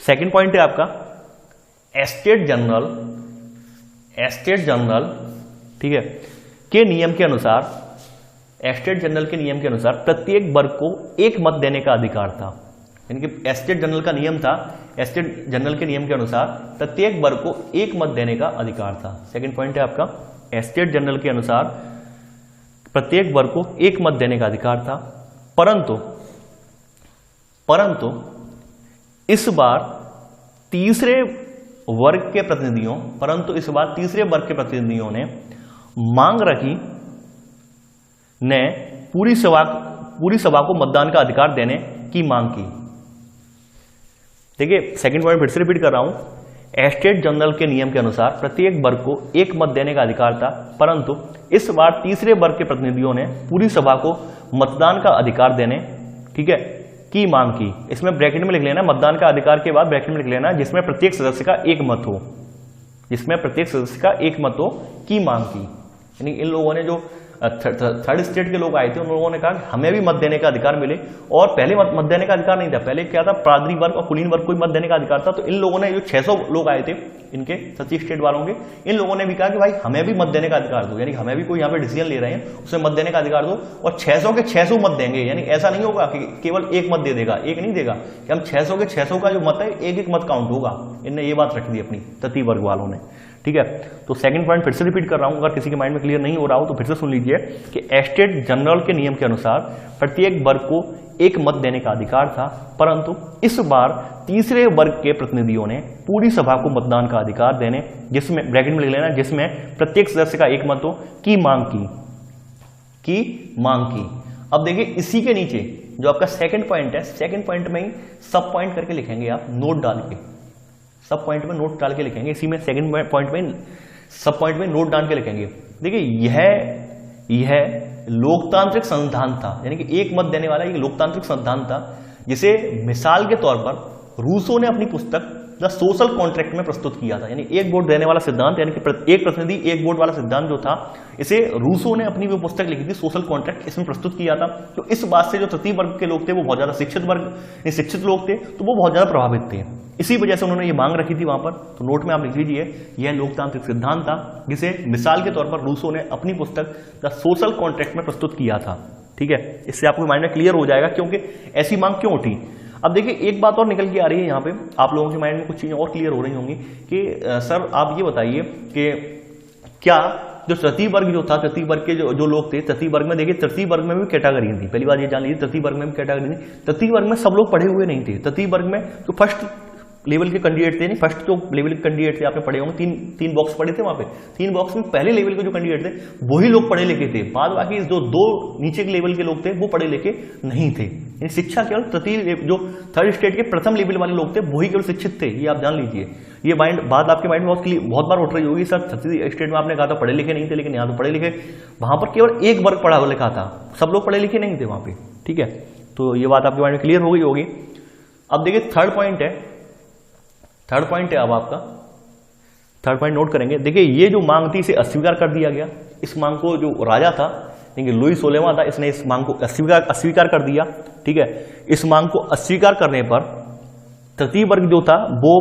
सेकंड पॉइंट है आपका स्टेट जनरल ठीक है के नियम के अनुसार, स्टेट जनरल के नियम के अनुसार प्रत्येक वर्ग को एक मत देने का अधिकार था। यानी कि स्टेट जनरल का नियम था, स्टेट जनरल के नियम के अनुसार प्रत्येक वर्ग को एक मत देने का अधिकार था। सेकंड पॉइंट है आपका स्टेट जनरल के अनुसार प्रत्येक वर्ग को एक मत देने का अधिकार था, परंतु इस बार तीसरे वर्ग के प्रतिनिधियों ने मांग रखी ने पूरी सभा को मतदान का अधिकार देने की मांग की। देखिए सेकंड पॉइंट फिर से रिपीट कर रहा हूं, स्टेट जनरल के नियम के अनुसार प्रत्येक वर्ग को एक मत देने का अधिकार था, परंतु इस बार तीसरे वर्ग के प्रतिनिधियों ने पूरी सभा को मतदान का अधिकार देने ठीक है की मांग की। इसमें ब्रैकेट में लिख लेना, मतदान का अधिकार के बाद ब्रैकेट में लिख लेना जिसमें प्रत्येक सदस्य का एक मत हो, की मांग की। यानी इन लोगों ने जो थर्ड स्टेट के लोग आए थे उन लोगों ने कहा हमें भी मत देने का अधिकार मिले, और पहले मत देने का अधिकार नहीं था। पहले क्या था, पादरी वर्ग और कुलीन वर्ग को मत देने का अधिकार था। तो इन लोगों ने जो 600 लोग आए थे इनके सची स्टेट वालों के, इन लोगों ने भी कहा कि भाई हमें भी मत देने का अधिकार दो, यानी हमें भी कोई यहाँ पे डिसीजन ले रहे हैं उसमें मत देने का अधिकार दो, और 600 के 600 मत देंगे। यानी ऐसा नहीं होगा कि केवल एक मत दे देगा, एक नहीं देगा कि हम 600 के 600 का जो मत है एक एक मत काउंट होगा। इनने ये बात रख दी अपनी तृतीय वर्ग वालों ने। ठीक है, तो सेकंड पॉइंट फिर से रिपीट कर रहा हूं, अगर किसी के माइंड में क्लियर नहीं हो रहा हो तो फिर से सुन लीजिए कि स्टेट जनरल के नियम के अनुसार प्रत्येक वर्ग को एक मत देने का अधिकार था, परंतु इस बार तीसरे वर्ग के प्रतिनिधियों ने पूरी सभा को मतदान का अधिकार देने, जिसमें ब्रैकेट में लिख लेना, जिसमें प्रत्येक सदस्य का एक मत हो, की मांग की। अब देखिए इसी के नीचे जो आपका सेकंड पॉइंट है, सेकंड पॉइंट में ही सब पॉइंट करके लिखेंगे आप, नोट डाल के, सब पॉइंट में नोट डाल के लिखेंगे। इसी में सेकंड पॉइंट में सब पॉइंट में नोट डाल के लिखेंगे। देखिए यह लोकतांत्रिक संविधान था, यानी कि एक मत देने वाला एक लोकतांत्रिक संविधान था, जिसे मिसाल के तौर पर रूसो ने अपनी पुस्तक द सोशल कॉन्ट्रैक्ट में प्रस्तुत किया था। यानी एक वोट देने वाला सिद्धांत, यानी कि एक प्रतिनिधि एक वोट वाला सिद्धांत जो था, इसे रूसो ने अपनी वो पुस्तक लिखी थी सोशल कॉन्ट्रैक्ट, इसमें प्रस्तुत किया था। तो इस बात से जो तृतीय वर्ग के लोग थे वो बहुत ज्यादा शिक्षित लोग थे, तो वो बहुत ज्यादा प्रभावित थे। इसी वजह से उन्होंने ये मांग रखी थी वहां पर। तो नोट में आप लिख लीजिए, यह लोकतांत्रिक सिद्धांत था जिसे मिसाल के तौर पर रूसो ने अपनी पुस्तक द सोशल कॉन्ट्रैक्ट में प्रस्तुत किया था। ठीक है, इससे आपको माइंड में क्लियर हो जाएगा क्योंकि ऐसी मांग क्यों उठी। अब देखिए एक बात और निकल के आ रही है यहाँ पे, आप लोगों के माइंड में कुछ चीजें और क्लियर हो रही होंगी कि सर आप ये बताइए कि क्या जो तृतीय वर्ग जो था, तृतीय वर्ग के जो लोग थे, तृतीय वर्ग में देखिए तृतीय वर्ग में भी कैटेगरी थी। पहली बात ये जान लीजिए, तृतीय वर्ग में भी कैटेगरी थी। तृतीय वर्ग में सब लोग पढ़े हुए नहीं थे। तृतीय वर्ग में जो फर्स्ट लेवल के कैंडिडेट थे, नहीं फर्स्ट जो लेवल के कैंडिडेट थे आपने पढ़े होंगे, तीन बॉक्स पढ़े थे वहां पे। 3 बॉक्स में पहले लेवल के जो कैंडिडेट थे वही लोग पढ़े लिखे थे। बाद बाकी जो 2 नीचे के लेवल के लोग थे वो पढ़े लिखे नहीं थे। शिक्षा केवल तृतीय जो थर्ड स्टेट के प्रथम लेवल वाले लोग थे वही केवल शिक्षित थे, ये आप जान लीजिए। ये बात आपके माइंड में बहुत बार उठ रही होगी, सर तृतीय स्टेट में आपने कहा था पढ़े लिखे नहीं थे, लेकिन यहाँ तो पढ़े लिखे, वहां पर केवल एक वर्ग पढ़ा लिखा था, सब लोग पढ़े लिखे नहीं थे वहां पे। ठीक है, तो ये बात आपके माइंड में क्लियर हो गई होगी। अब देखिए थर्ड पॉइंट है अब आपका थर्ड पॉइंट नोट करेंगे। देखिए ये जो मांग थी इसे अस्वीकार कर दिया गया। इस मांग को जो राजा था लुई सोलेमा था, इसने इस मांग को अस्वीकार कर दिया। ठीक है, इस मांग को अस्वीकार करने पर तृतीय वर्ग जो था वो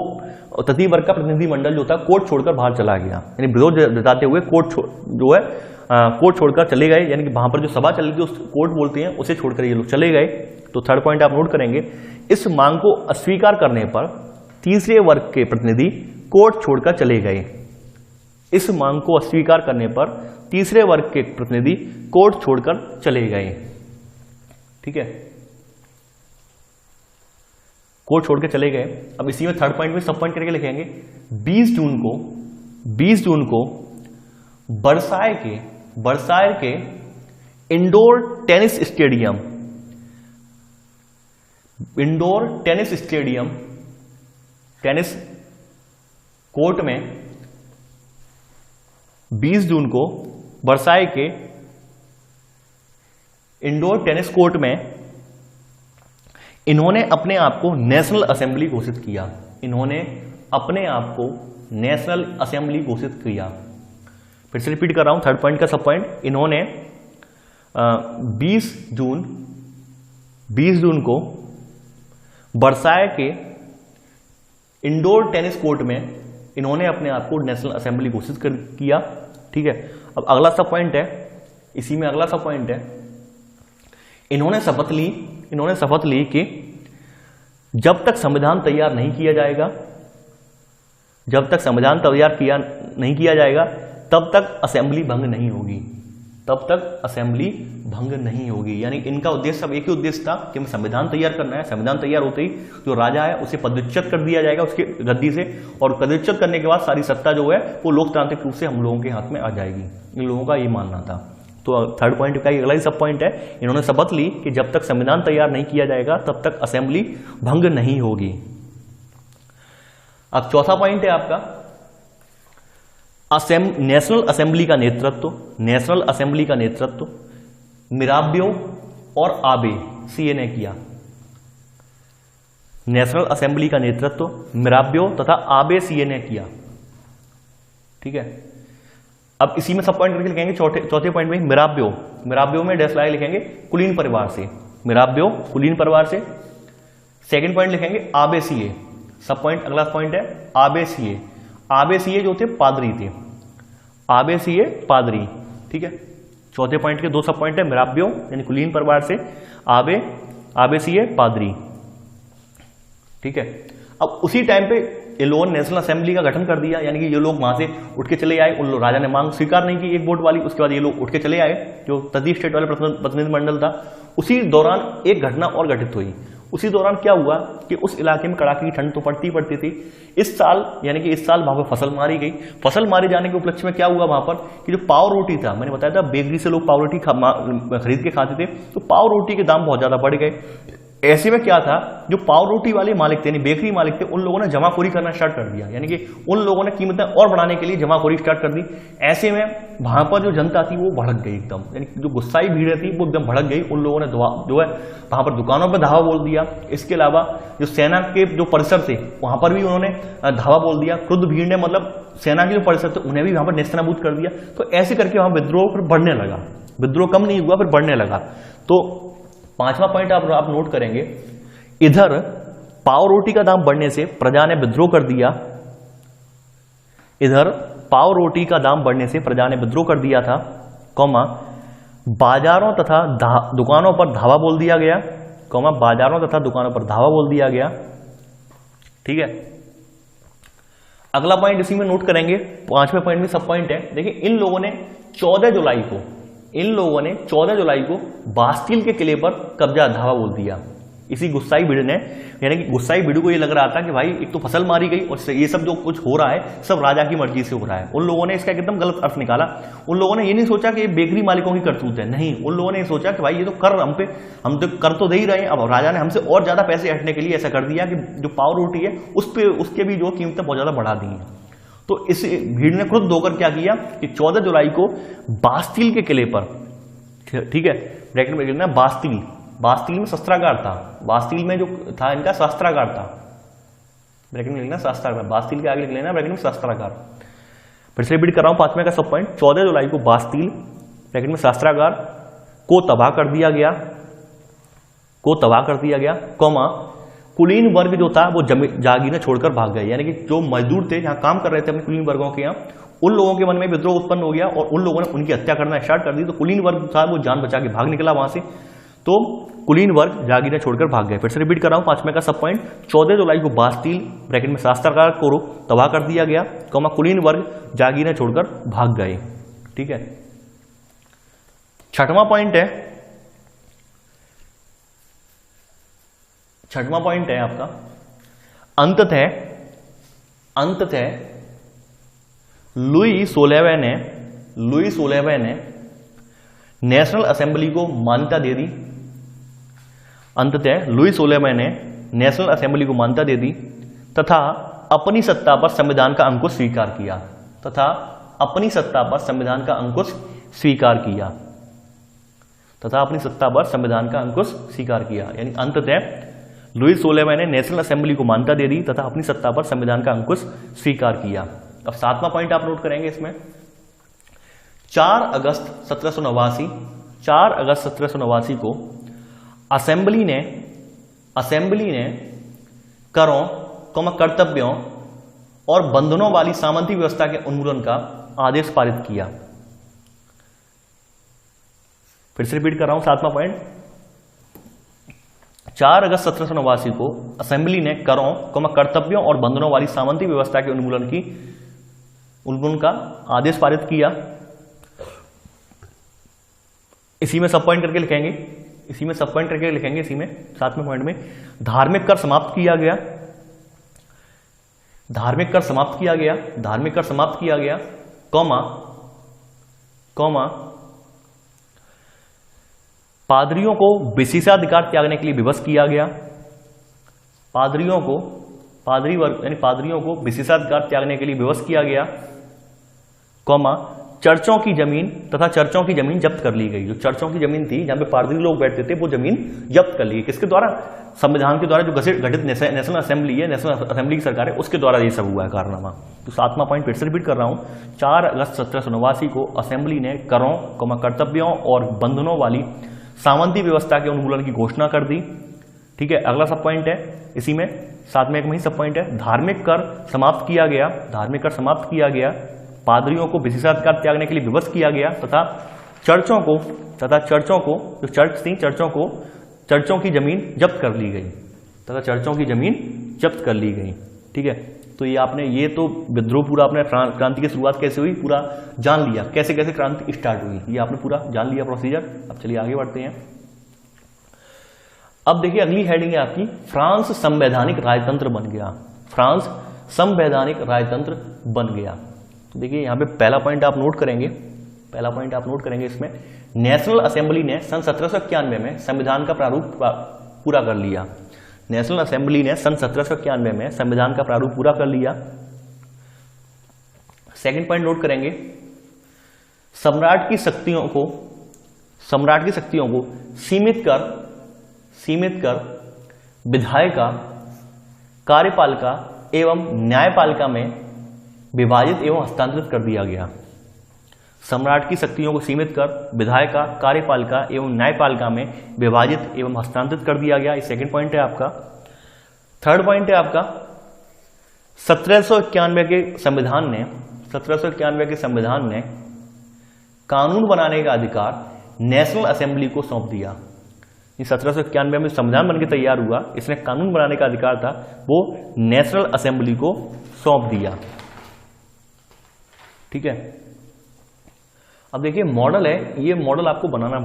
तृतीय वर्ग का प्रतिनिधिमंडल जो था कोर्ट छोड़कर बाहर चला गया, यानी विरोध जताते हुए कोर्ट छोड़कर चले गए। यानी कि वहां पर जो सभा चल रही थी उस कोर्ट बोलते हैं उसे छोड़कर ये लोग चले गए। तो थर्ड पॉइंट आप नोट करेंगे, इस मांग को अस्वीकार करने पर तीसरे वर्ग के प्रतिनिधि कोर्ट छोड़कर चले गए। इस मांग को अस्वीकार करने पर तीसरे वर्ग के प्रतिनिधि कोर्ट छोड़कर चले गए। ठीक है, कोर्ट छोड़कर चले गए। अब इसी में थर्ड पॉइंट में सब पॉइंट करके लिखेंगे। 20 जून को वर्साय के indoor tennis stadium, indoor tennis stadium, tennis court में 20 जून को वर्साई के इंडोर टेनिस कोर्ट में इन्होंने अपने आप को नेशनल असेंबली घोषित किया। इन्होंने अपने आप को नेशनल असेंबली घोषित किया। फिर से रिपीट कर रहा हूं, थर्ड पॉइंट का सब पॉइंट, इन्होंने 20 जून को वर्साई के इंडोर टेनिस कोर्ट में इन्होंने अपने आप को नेशनल असेंबली घोषित किया। ठीक है, अब अगला सब पॉइंट है, इसी में अगला सब पॉइंट है, इन्होंने शपथ ली कि जब तक संविधान तैयार नहीं किया जाएगा, जब तक संविधान तैयार नहीं किया जाएगा तब तक असेंबली भंग नहीं होगी, तब तक असेंबली भंग नहीं होगी। यानी इनका उद्देश्य सब एक ही उद्देश्य था कि हमें संविधान तैयार करना है। संविधान तैयार होते ही जो राजा है उसे पदच्युत कर दिया जाएगा उसके गद्दी से, और पदच्युत करने के बाद सारी सत्ता जो है वो लोकतांत्रिक रूप से हम लोगों के हाथ में आ जाएगी। इन लोगों का ये मानना था। तो थर्ड पॉइंट का अगला ही सब पॉइंट है, इन्होंने शपथ ली कि जब तक संविधान तैयार नहीं किया जाएगा तब तक असेंबली भंग नहीं होगी। अब चौथा पॉइंट है आपका नेशनल असेंबली का नेतृत्व, नेशनल असेंबली का नेतृत्व मिराबियो और आबे सीए ने किया। नेशनल असेंबली का नेतृत्व मिराबियो तथा आबे सीए ने किया। ठीक है, अब इसी में सब पॉइंट करके लिखेंगे। चौथे पॉइंट में मिराबियो में डैश लगा लिखेंगे कुलीन परिवार से, मिराबियो कुलीन परिवार से। सेकंड पॉइंट लिखेंगे आबे सीए, सब पॉइंट अगला पॉइंट है आबे सीए। आबे सीए जो थे पादरी थे, आबे सीए पादरी। ठीक है, चौथे पॉइंट के दो सब पॉइंट है, मिराबियो यानी कुलीन परिवार से, आबे सीए पादरी। ठीक है, अब उसी टाइम पे ये लोगों ने नेशनल असेंबली का गठन कर दिया, यानी कि ये लोग वहां से उठ के चले आए। उन लोग राजा ने मांग स्वीकार नहीं की एक वोट वाली, उसके बाद ये लोग उठ के चले आए, जो तटीय स्टेट वाले प्रतिनिधिमंडल था। उसी दौरान एक घटना और घटित हुई। उसी दौरान क्या हुआ कि उस इलाके में कड़ाके की ठंड तो पड़ती पड़ती थी। इस साल यानी कि इस साल वहां पर फसल मारी गई। फसल मारे जाने के उपलक्ष्य में क्या हुआ वहां पर कि जो पाव रोटी था, मैंने बताया था बेकरी से लोग पाव रोटी खरीद के खाते थे, तो पाव रोटी के दाम बहुत ज्यादा बढ़ गए। ऐसे में क्या था, जो पाव रोटी वाले मालिक थे यानी बेकरी मालिक थे, उन लोगों ने जमाखोरी करना स्टार्ट कर दिया, यानी कि उन लोगों ने कीमतें और बढ़ाने के लिए जमाखोरी स्टार्ट कर दी। ऐसे में वहां पर जो जनता थी वो भड़क गई एकदम, यानी जो गुस्साई भीड़ थी वो एकदम भड़क गई। उन लोगों ने जो है वहां पर दुकानों पर धावा बोल दिया। इसके अलावा जो सेना के जो परिसर थे वहां पर भी उन्होंने धावा बोल दिया। क्रुद्ध भीड़ ने मतलब सेना के जो परिसर थे उन्हें भी वहां पर नेस्तनाबूद कर दिया। तो ऐसे करके वहां विद्रोह फिर बढ़ने लगा, विद्रोह कम नहीं हुआ, फिर बढ़ने लगा। तो पांचवा पॉइंट आप नोट करेंगे, इधर पाव रोटी का दाम बढ़ने से प्रजा ने विद्रोह कर दिया, इधर पाव रोटी का दाम बढ़ने से प्रजा ने विद्रोह कर दिया था, कौमा बाजारों तथा दुकानों पर धावा बोल दिया गया, कौमा बाजारों तथा दुकानों पर धावा बोल दिया गया। ठीक है, अगला पॉइंट इसी में नोट करेंगे, पांचवें पॉइंट में सब पॉइंट है। देखिए इन लोगों ने 14 जुलाई को बास्टिल के किले पर कब्जा धावा बोल दिया। इसी गुस्साई भीड़ ने, यानी कि गुस्साई भीड़ को ये लग रहा था कि भाई एक तो फसल मारी गई और ये सब जो कुछ हो रहा है सब राजा की मर्जी से हो रहा है। उन लोगों ने इसका एकदम गलत अर्थ निकाला। उन लोगों ने ये नहीं सोचा कि ये बेकरी मालिकों की करतूत है, नहीं, उन लोगों ने ये सोचा कि भाई ये तो कर हम तो कर तो दे ही रहे हैं, अब राजा ने हमसे और ज्यादा पैसे हटने के लिए ऐसा कर दिया कि जो पाव रोटी है उसके भी जो कीमतें बहुत ज्यादा बढ़ा दी हैं। तो इस भीड़ ने खुद होकर क्या किया कि 14 जुलाई को बास्टिल के किले पर, ठीक है, ब्रैकेट में लिखना बास्टिल में शस्त्रागार था, बास्टिल में जो था इनका शस्त्रागार था, ब्रैकेट में लिखना शस्त्रागार, बास्टिल के आगे लिख लेना ब्रैकेट में शस्त्रागार। फिर से रिपीट कर रहा हूं पांचवें का सब पॉइंट, 14 जुलाई को बास्टिल ब्रैकेट में शस्त्रागार को तबाह कर दिया गया, कौमा कुलीन वर्ग जो था वो जागीरें छोड़कर भाग गए, यानी कि जो मजदूर थे जहां काम कर रहे थे अपने कुलीन वर्गों के यहाँ, उन लोगों के मन में विद्रोह उत्पन्न हो गया और उन लोगों ने उनकी हत्या करना स्टार्ट कर दी। तो कुलीन वर्ग था वो जान बचा के भाग निकला वहां से, तो कुलीन वर्ग जागीरें छोड़कर भाग गए। फिर से रिपीट कर रहा हूं पांचवें का सब पॉइंट, 14 जुलाई को बास्टिल ब्रैकेट में शस्त्रागार को तबाह कर दिया गया, कौमा कुलीन वर्ग जागीरें छोड़कर भाग गए। ठीक है, छठवां पॉइंट है आपका, अंततः लुई 16वें ने नेशनल असेंबली को मान्यता दे दी। अंततः लुई 16वें ने नेशनल असेंबली को मान्यता दे दी तथा अपनी सत्ता पर संविधान का अंकुश स्वीकार किया, तथा अपनी सत्ता पर संविधान का अंकुश स्वीकार किया, तथा अपनी सत्ता पर संविधान का अंकुश स्वीकार किया। यानी अंततः लुई 16वें ने नेशनल असेंबली को मान्यता दे दी तथा अपनी सत्ता पर संविधान का अंकुश स्वीकार किया। अब 7वां पॉइंट आप नोट करेंगे इसमें, 4 अगस्त 1789 को असेंबली ने करों, कर्तव्यों और बंधनों वाली सामंती व्यवस्था के उन्मूलन का आदेश पारित किया। फिर से रिपीट कर रहा हूं 7वां पॉइंट, 4 अगस्त 1789 को असेंबली ने करों, कर्तव्यों और बंधनों वाली सामंती व्यवस्था के उन्मूलन का आदेश पारित किया। इसी में सब पॉइंट करके लिखेंगे, इसी में 7वें पॉइंट में धार्मिक कर समाप्त किया गया, पादरियों को विशेषाधिकार त्यागने के लिए विवश किया गया, पादरियों को विशेषाधिकार त्यागने के लिए विवश किया गया, चर्चों की जमीन जब्त कर ली गई। जो चर्चों की जमीन थी जहां पे पादरी लोग बैठते थे वो जमीन जब्त कर ली गई। किसके द्वारा? संविधान के द्वारा जो गठित नेशनल असेंबली है, नेशनल असेंबली की सरकार है, उसके द्वारा ये सब हुआ है कारनामा। तो 7वां पॉइंट फिर से रिपीट कर रहा हूं, 4 अगस्त 1789 को असेंबली ने करों, कर्तव्यों और बंधनों वाली सामंती व्यवस्था के उन्मूलन की घोषणा कर दी। ठीक है, अगला सब पॉइंट है इसी में 7वें में ही सब पॉइंट है, धार्मिक कर समाप्त किया गया, पादरियों को विशेषाधिकार त्यागने के लिए विवश किया गया तथा चर्चों को जो चर्च थी चर्चों की जमीन जब्त कर ली गई ठीक है, तो ये आपने तो विद्रोह पूरा आपने क्रांति की शुरुआत कैसे हुई पूरा जान लिया, कैसे कैसे क्रांति स्टार्ट हुई ये आपने पूरा जान लिया प्रोसीजर। अब चलिए आगे बढ़ते हैं। अब देखिए अगली हेडिंग है आपकी, फ्रांस संवैधानिक राजतंत्र बन गया। तो देखिए यहाँ पे पहला पॉइंट आप नोट करेंगे इसमें, नेशनल असेंबली ने सन 1791 में संविधान का प्रारूप पूरा कर लिया। नेशनल असेंबली ने सन 1791 में संविधान का प्रारूप पूरा कर लिया। सेकंड पॉइंट नोट करेंगे, सम्राट की शक्तियों को सीमित कर विधायिका, कार्यपालिका एवं न्यायपालिका में विभाजित एवं हस्तांतरित कर दिया गया। सम्राट की शक्तियों को सीमित कर विधायिका, कार्यपालिका एवं न्यायपालिका में विभाजित एवं हस्तांतरित कर दिया गया। ये सेकंड पॉइंट है आपका। थर्ड पॉइंट है आपका, 1791 के संविधान ने कानून बनाने का अधिकार नेशनल असेंबली को सौंप दिया। 1791 में संविधान बनकर तैयार हुआ, इसने कानून बनाने का अधिकार था वो नेशनल असेंबली को सौंप दिया। ठीक है, अब देखिए मॉडल है, ये मॉडल आपको बनाना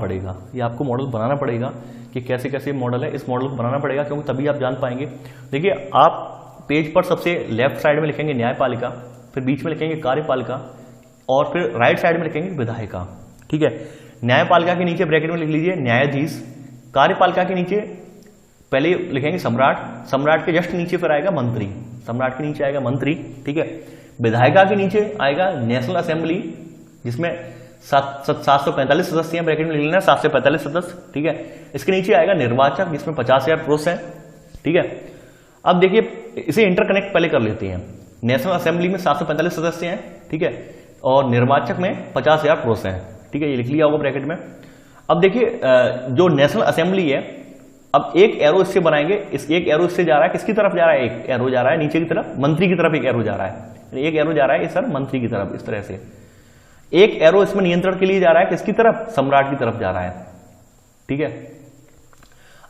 पड़ेगा, कि कैसे कैसे मॉडल है, इस मॉडल को बनाना पड़ेगा क्योंकि तभी आप जान पाएंगे। देखिए आप पेज पर सबसे लेफ्ट साइड में लिखेंगे न्यायपालिका, फिर बीच में लिखेंगे कार्यपालिका और फिर राइट साइड में लिखेंगे विधायिका। ठीक है, न्यायपालिका के नीचे ब्रैकेट में लिख लीजिए न्यायाधीश, कार्यपालिका के नीचे पहले लिखेंगे सम्राट के जस्ट नीचे फिर आएगा मंत्री, ठीक है। विधायिका के नीचे आएगा नेशनल असेंबली जिसमें 745 सदस्य हैं, ब्रैकेट में लिख लेना 745 सदस्य, ठीक है। इसके नीचे आएगा निर्वाचक जिसमें 50,000 पुरुष हैं, ठीक है। अब देखिए इसे इंटरकनेक्ट पहले कर लेते हैं। नेशनल असेंबली में 745 सदस्य हैं, ठीक है, और निर्वाचक में 50,000 पुरुष हैं, ठीक है, ये लिख लिया होगा ब्रैकेट में। अब देखिए जो नेशनल असेंबली है, अब एक एरो इससे बनाएंगे, इस एक एरो इससे जा रहा है, किसकी तरफ जा रहा है, एक एरो जा रहा है नीचे की तरफ, मंत्री की तरफ एक एरो जा रहा है, एक एरो जा रहा है सर मंत्री की तरफ, इस तरह से एक एरो इसमें नियंत्रण के लिए जा रहा है, किसकी तरफ, सम्राट की तरफ जा रहा है, ठीक है।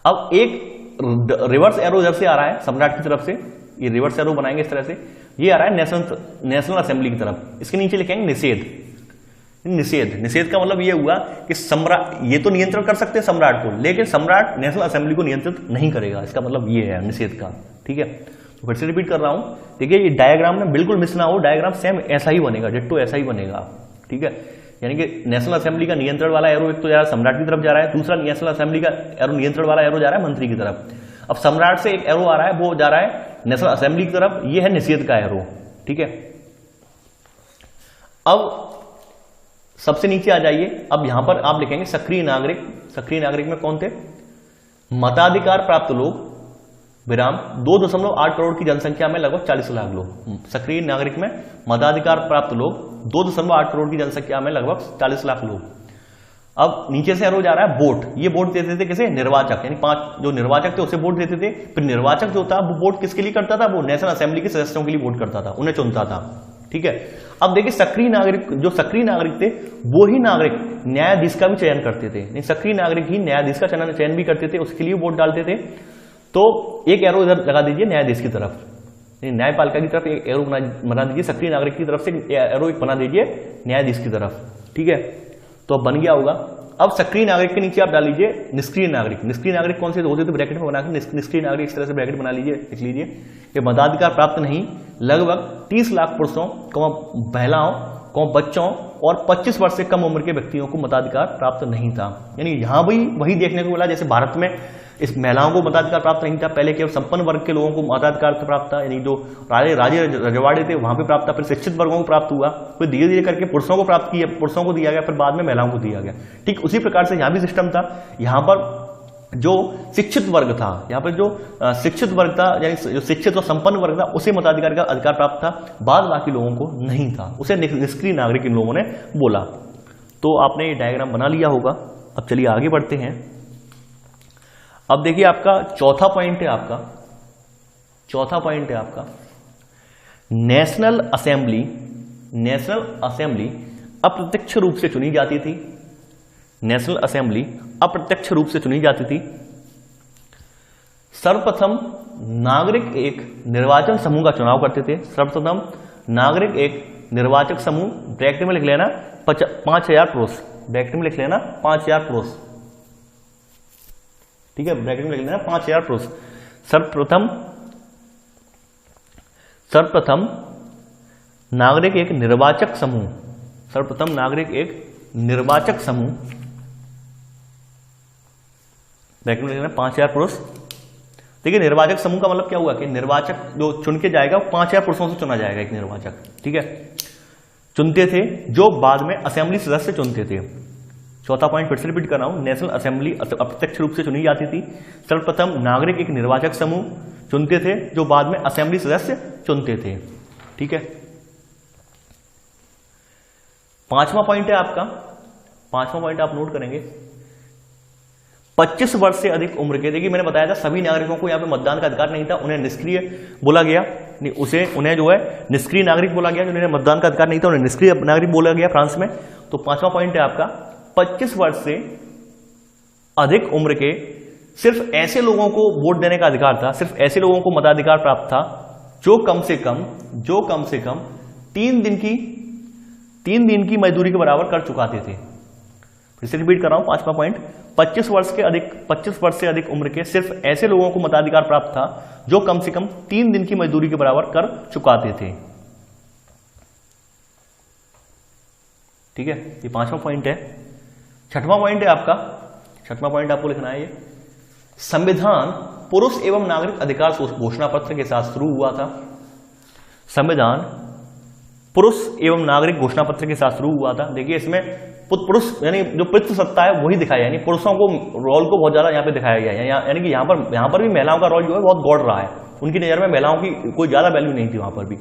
अब एक रिवर्स एरो इधर से आ रहा है सम्राट की तरफ से, ये रिवर्स एरो बनाएंगे इस तरह से, ये आ रहा है नेशनल असेंबली की तरफ, इसके नीचे लिखेंगे निषेध। निषेध का मतलब ये हुआ कि सम्राट, ये तो नियंत्रण कर सकते हैं सम्राट को, लेकिन सम्राट नेशनल असेंबली को नियंत्रित नहीं करेगा, इसका मतलब ये है निषेध का, ठीक है। तो फिर से रिपीट कर रहा हूं, देखिए ये डायग्राम में बिल्कुल मिस ना हो, डायग्राम सेम ऐसा ही बनेगा, डिट्टो ऐसा ही बनेगा, ठीक है। यानी कि नेशनल असेंबली का नियंत्रण वाला एरो एक तो जा रहा है सम्राट की तरफ जा रहा है, दूसरा नेशनल असेंबली का एरो नियंत्रण वाला एरो जा रहा है मंत्री की तरफ। अब सम्राट से एक एरो आ रहा है, वो जा रहा है नेशनल असेंबली की तरफ, ये है निषेध का एरो, ठीक है। अब सबसे नीचे आ जाइए, अब यहां पर आप लिखेंगे सक्रिय नागरिक। सक्रिय नागरिक में कौन थे? मताधिकार प्राप्त लोग विराम 2.8 करोड़ की जनसंख्या में लगभग 40 लाख लोग। सक्रिय नागरिक में मताधिकार प्राप्त लोग 2.8 करोड़ की जनसंख्या में लगभग 40 लाख लोग। अब नीचे से एरो जा रहा है वोट। ये वोट देते थे किसे? निर्वाचक, यानी 5 जो निर्वाचक थे उसे वोट देते थे। फिर निर्वाचक जो था वो वोट किसके लिए करता था? वो नेशनल असेंबली के सदस्यों के लिए वोट करता था, उन्हें चुनता था, ठीक है। अब देखिए सक्रिय नागरिक, जो सक्रिय नागरिक थे वो ही नागरिक न्यायाधीश का भी चयन करते थे। नहीं, सक्रिय नागरिक ही न्यायाधीश का चयन भी करते थे, उसके लिए वोट डालते थे। तो एक एरो इधर लगा दीजिए न्यायाधीश की तरफ, न्यायपालिका की तरफ एक एरो बना दीजिए, सक्रिय नागरिक की तरफ से एरो एक बना दीजिए न्यायाधीश की तरफ, ठीक है। तो अब बन गया होगा। अब सक्रिय नागरिक के नीचे आप डाल लीजिए निष्क्रिय नागरिक। निष्क्रिय नागरिक कौन से होते थे? ब्रैकेट में बनाकर निष्क्रिय नागरिक इस तरह से ब्रैकेट बना लीजिए, लिख लीजिए कि मताधिकार प्राप्त नहीं लगभग 30 लाख पुरुषों, महिलाओं, बच्चों और 25 वर्ष से कम उम्र के व्यक्तियों को मताधिकार प्राप्त नहीं था। यानी यहां भी वही देखने को मिला जैसे भारत में इस महिलाओं को मताधिकार प्राप्त नहीं था, पहले केवल संपन्न वर्ग के लोगों को मताधिकार प्राप्त था, यानी जो राजे रजवाड़े थे वहां पे प्राप्त था, फिर शिक्षित वर्गों को प्राप्त हुआ, फिर धीरे धीरे करके पुरुषों को प्राप्त किया, पुरुषों को दिया गया, फिर बाद में महिलाओं को दिया गया। ठीक उसी प्रकार से यहाँ भी सिस्टम था। यहाँ पर जो शिक्षित वर्ग था, यहाँ पर जो शिक्षित वर्ग था, यानी जो शिक्षित और संपन्न वर्ग था उसे मताधिकार का अधिकार प्राप्त था, बाद बाकी लोगों को नहीं था, उसे निष्क्रिय नागरिक इन लोगों ने बोला। तो आपने ये डायग्राम बना लिया होगा। अब चलिए आगे बढ़ते हैं। अब देखिए आपका चौथा पॉइंट है आपका नेशनल असेंबली अप्रत्यक्ष रूप से चुनी जाती थी। नेशनल असेंबली अप्रत्यक्ष रूप से चुनी जाती थी। सर्वप्रथम नागरिक एक निर्वाचन समूह का चुनाव करते थे। सर्वप्रथम नागरिक एक निर्वाचक समूह, ब्रैकेट में लिख लेना 5000 पुरुष, ब्रैकेट में लिख लेना 5000 पुरुष, ठीक है, ब्रैकेट में लिख लेना 5000 पुरुष। सर्वप्रथम नागरिक एक निर्वाचक समूह, सर्वप्रथम नागरिक एक निर्वाचक समूह, ब्रैकेट में लिख लेना 5000 पुरुष। देखिए निर्वाचक समूह का मतलब क्या हुआ कि निर्वाचक जो चुन के जाएगा वो 5000 पुरुषों से चुना जाएगा, एक निर्वाचक, ठीक है, चुनते थे, जो बाद में असेंबली सदस्य चुनते थे। चौथा पॉइंट फिर से रिपीट कर रहा हूं, नेशनल असेंबली अप्रत्यक्ष रूप से चुनी जाती थी। सर्वप्रथम नागरिक एक निर्वाचक समूह चुनते थे, जो बाद में असेंबली सदस्य चुनते थे, ठीक है। पांचवा पॉइंट है आपका, पांचवा पॉइंट आप नोट करेंगे 25 वर्ष से अधिक उम्र के। देखिए मैंने बताया था सभी नागरिकों को यहाँ पे मतदान का अधिकार नहीं था, उन्हें निष्क्रिय बोला गया, उन्हें जो है निष्क्रिय नागरिक बोला गया, जिन्हें मतदान का अधिकार नहीं था उन्हें निष्क्रिय नागरिक बोला गया फ्रांस में। तो पांचवा पॉइंट है आपका 25 वर्ष से अधिक उम्र के सिर्फ ऐसे लोगों को वोट देने का अधिकार था, सिर्फ ऐसे लोगों को मताधिकार प्राप्त था जो कम से कम 3 दिन की मजदूरी के बराबर कर चुकाते थे। फिर से रिपीट कर रहा हूं, पांचवा पॉइंट 25 वर्ष से अधिक उम्र के सिर्फ ऐसे लोगों को मताधिकार प्राप्त था जो कम से कम 3 दिन की मजदूरी के बराबर कर चुकाते थे, ठीक है। ये पांचवा पॉइंट है। छठवां पॉइंट है आपका, छठवां पॉइंट आपको लिखना है ये संविधान पुरुष एवं नागरिक अधिकार घोषणा पत्र के साथ शुरू हुआ था। संविधान पुरुष एवं नागरिक घोषणा पत्र के साथ शुरू हुआ था। देखिए इसमें पुरुष यानी जो पितृसत्ता है वही दिखाया, यानी पुरुषों को रोल को बहुत ज्यादा यहाँ पे दिखाया गया है, यानी कि यहाँ पर भी महिलाओं का रोल जो है बहुत गौड़ रहा है। उनकी नजर में महिलाओं की कोई ज्यादा वैल्यू नहीं थी, वहां पर भी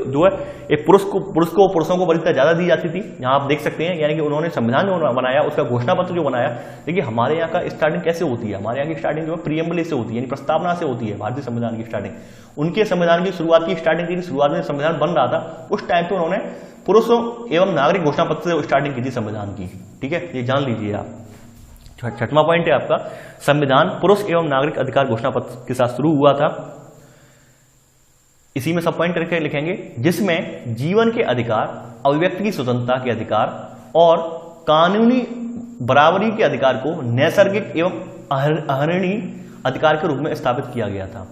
जो है एक पुरुषों को वरीयता ज्यादा दी जाती थी। यहाँ आप देख सकते हैं, यानी कि उन्होंने संविधान जो बनाया, उसका घोषणा पत्र जो बनाया। देखिए हमारे यहाँ का स्टार्टिंग कैसे होती है, हमारे यहाँ की स्टार्टिंग जो है प्रीएम्बल से होती है, यानी प्रस्तावना से होती है भारतीय संविधान की स्टार्टिंग। उनके संविधान की शुरुआत की स्टार्टिंग की, शुरुआत में संविधान बन रहा था उस टाइम पे उन्होंने पुरुषों एवं नागरिक घोषणा पत्र से स्टार्टिंग की थी संविधान की, ठीक है, ये जान लीजिए आप। छठवां पॉइंट है आपका संविधान पुरुष एवं नागरिक अधिकार घोषणा पत्र के साथ शुरू हुआ था। इसी में सब पॉइंट करके लिखेंगे, जिसमें जीवन के अधिकार, अभिव्यक्ति की स्वतंत्रता के अधिकार और कानूनी बराबरी के अधिकार को नैसर्गिक एवं अहरणीय अधिकार के रूप में स्थापित किया गया था।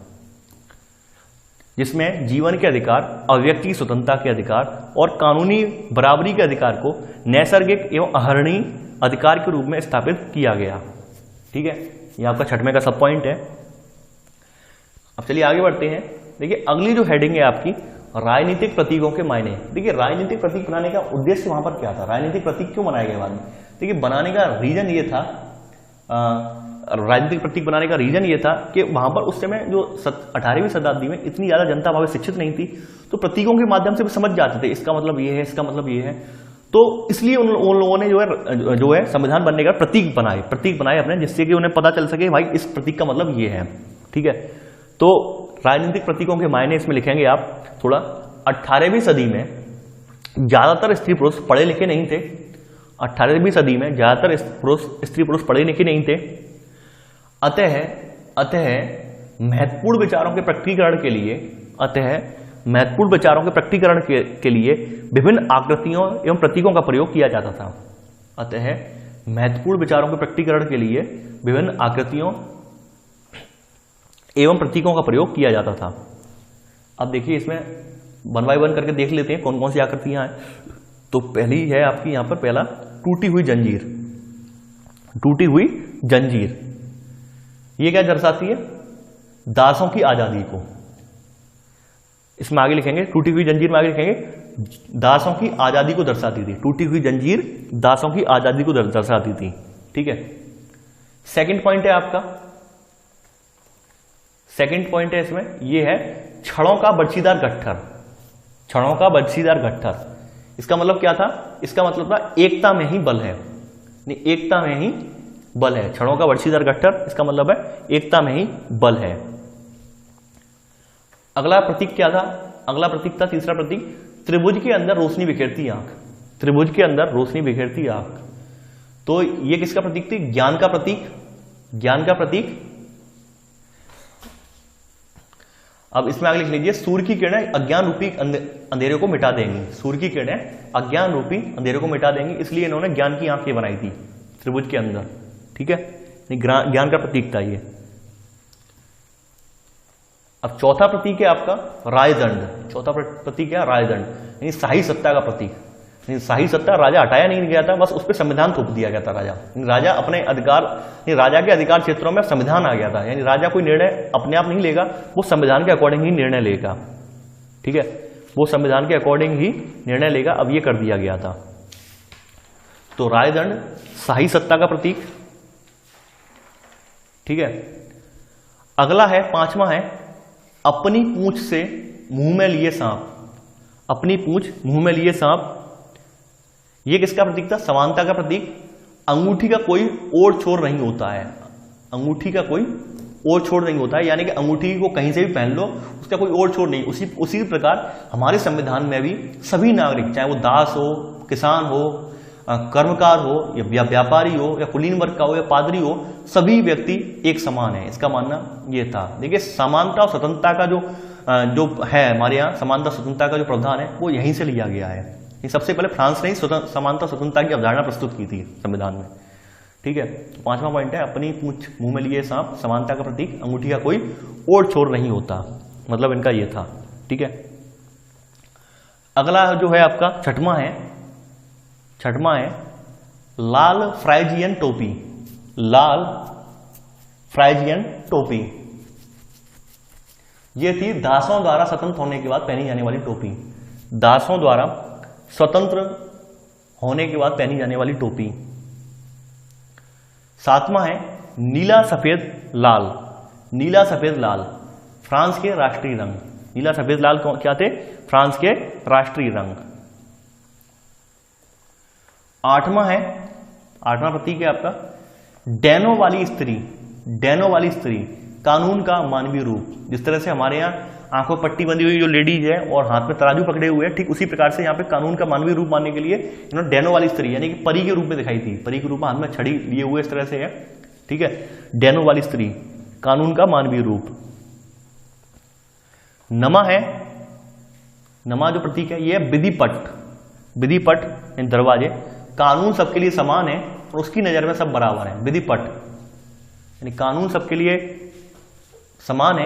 जिसमें जीवन के अधिकार, अभिव्यक्ति की स्वतंत्रता के अधिकार और कानूनी बराबरी के अधिकार को नैसर्गिक एवं अहरणीय अधिकार के रूप में स्थापित किया गया। ठीक है, ये आपका छठवें का सब पॉइंट है। अब चलिए आगे बढ़ते हैं। देखिए अगली जो हेडिंग है आपकी, राजनीतिक प्रतीकों के मायने। देखिए राजनीतिक प्रतीक बनाने का उद्देश्य वहां पर क्या था, राजनीतिक प्रतीक क्यों बनाए गए बाद में। देखिए बनाने का रीजन ये था, राजनीतिक प्रतीक बनाने का रीजन ये था कि वहां पर उस समय जो 18वीं शताब्दी में इतनी ज्यादा जनता वहां पर शिक्षित नहीं थी, तो प्रतीकों के माध्यम से भी समझ जाते थे इसका मतलब ये है, इसका मतलब ये है। तो इसलिए उन लोगों ने जो है संविधान बनने का प्रतीक बनाए अपने, जिससे कि उन्हें पता चल सके भाई इस प्रतीक का मतलब ये है। ठीक है, तो राजनीतिक प्रतीकों के मायने इसमें लिखेंगे आप थोड़ा। 18वीं सदी में ज्यादातर स्त्री पुरुष पढ़े लिखे नहीं थे। 18वीं सदी में ज्यादातर स्त्री पुरुष पढ़े लिखे नहीं थे। अतः महत्वपूर्ण विचारों के प्रकटीकरण के लिए विभिन्न आकृतियों एवं प्रतीकों का प्रयोग किया जाता था। अतः महत्वपूर्ण विचारों के प्रकटीकरण के लिए विभिन्न आकृतियों एवं प्रतीकों का प्रयोग किया जाता था। अब देखिए इसमें 1 बाय 1 करके देख लेते हैं कौन कौन सी आकृतियां हैं। तो पहली है आपकी यहां पर, पहला टूटी हुई जंजीर। टूटी हुई जंजीर ये क्या दर्शाती है, दासों की आजादी को। इसमें आगे लिखेंगे, टूटी हुई जंजीर में आगे लिखेंगे दासों की आजादी को दर्शाती थी। टूटी हुई जंजीर दासों की आजादी को दर्शाती थी। ठीक है, सेकंड पॉइंट है आपका, सेकंड पॉइंट है इसमें, यह है छड़ों का बरछीदार गट्ठर। छड़ों का बरछीदार गट्ठर, इसका मतलब क्या था, इसका मतलब था एकता में ही बल है, एकता में ही बल है। छड़ों का बरछीदार गट्ठर, इसका मतलब है एकता में ही बल है। अगला प्रतीक क्या था, अगला प्रतीक था तीसरा प्रतीक, त्रिभुज के अंदर रोशनी बिखेरती आंख। त्रिभुज के अंदर रोशनी बिखेरती आंख, तो ये किसका प्रतीक थी, ज्ञान का प्रतीक। ज्ञान का प्रतीक। अब इसमें आगे लिख लीजिए, सूर्य की किरणें अज्ञान रूपी अंधेरे को मिटा देंगी। सूर्य की किरणें अज्ञान रूपी अंधेरे को मिटा देंगी, इसलिए इन्होंने ज्ञान की आंखें बनाई थी त्रिभुज के अंदर। ठीक है, ज्ञान का प्रतीक था ये। अब चौथा प्रतीक है आपका राजदंड। चौथा प्रतीक है राजदंड, यानी शाही सत्ता का प्रतीक। शाही सत्ता, राजा हटाया नहीं गया था, बस उस पर संविधान थोप दिया गया था। राजा अपने अधिकार, राजा के अधिकार क्षेत्रों में संविधान आ गया था, यानी राजा कोई निर्णय अपने आप नहीं लेगा, वो संविधान के अकॉर्डिंग ही निर्णय लेगा। ठीक है, वो संविधान के अकॉर्डिंग ही निर्णय लेगा। अब ये कर दिया गया था। तो राजदंड शाही सत्ता का प्रतीक। ठीक है, अगला है, पांचवा है, अपनी पूंछ से मुंह में लिए सांप। अपनी पूंछ मुंह में लिए सांप, ये किसका प्रतीक था, समानता का प्रतीक। अंगूठी का कोई ओर छोर नहीं होता है। अंगूठी का कोई ओर छोर नहीं होता है, यानी कि अंगूठी को कहीं से भी पहन लो, उसका कोई ओर छोर नहीं। उसी प्रकार हमारे संविधान में भी सभी नागरिक, चाहे वो दास हो, किसान हो, कर्मकार हो, या व्यापारी हो, या कुलीन वर्ग का हो, या पादरी हो, सभी व्यक्ति एक समान है। इसका मानना यह था। देखिए समानता और स्वतंत्रता का जो है हमारे यहाँ, समानता स्वतंत्रता का जो प्रावधान है वो यहीं से लिया गया है। सबसे पहले फ्रांस ने ही समानता स्वतंत्रता की अवधारणा प्रस्तुत की थी संविधान में। ठीक है, तो पांचवा पॉइंट है, अपनी पूंछ मुंह में लिए सांप, समानता का प्रतीक, अंगूठी का कोई ओर छोर नहीं होता, मतलब इनका ये था। ठीक है, अगला जो है आपका छठवां है लाल फ्राइजियन टोपी। लाल फ्राइजियन टोपी, ये थी दासों द्वारा स्वतंत्र होने के बाद पहनी जाने वाली टोपी। दासों द्वारा स्वतंत्र होने के बाद पहनी जाने वाली टोपी। सातवां है नीला सफेद लाल। नीला सफेद लाल फ्रांस के राष्ट्रीय रंग। नीला सफेद लाल क्या थे, फ्रांस के राष्ट्रीय रंग। आठवां प्रतीक है आपका डैनो वाली स्त्री। डैनो वाली स्त्री, कानून का मानवीय रूप। जिस तरह से हमारे यहाँ आंखों पट्टी बंधी हुई जो लेडीज है और हाथ में तराजू पकड़े हुए हैं, ठीक उसी प्रकार से यहाँ पे कानून का मानवीय रूप मानने के लिए इन्होंने डैनो वाली स्त्री, यानी कि परी के रूप में दिखाई थी। परी के रूप में हाथ में छड़ी लिए हुए इस तरह से है। ठीक है, डैनो वाली स्त्री, कानून का मानवीय रूप। नमा है, नमा जो प्रतीक है ये विधिपट। विधिपट दरवाजे, कानून सबके लिए समान है और उसकी नजर में सब बराबर है। विधिपट यानी कानून सबके लिए समान है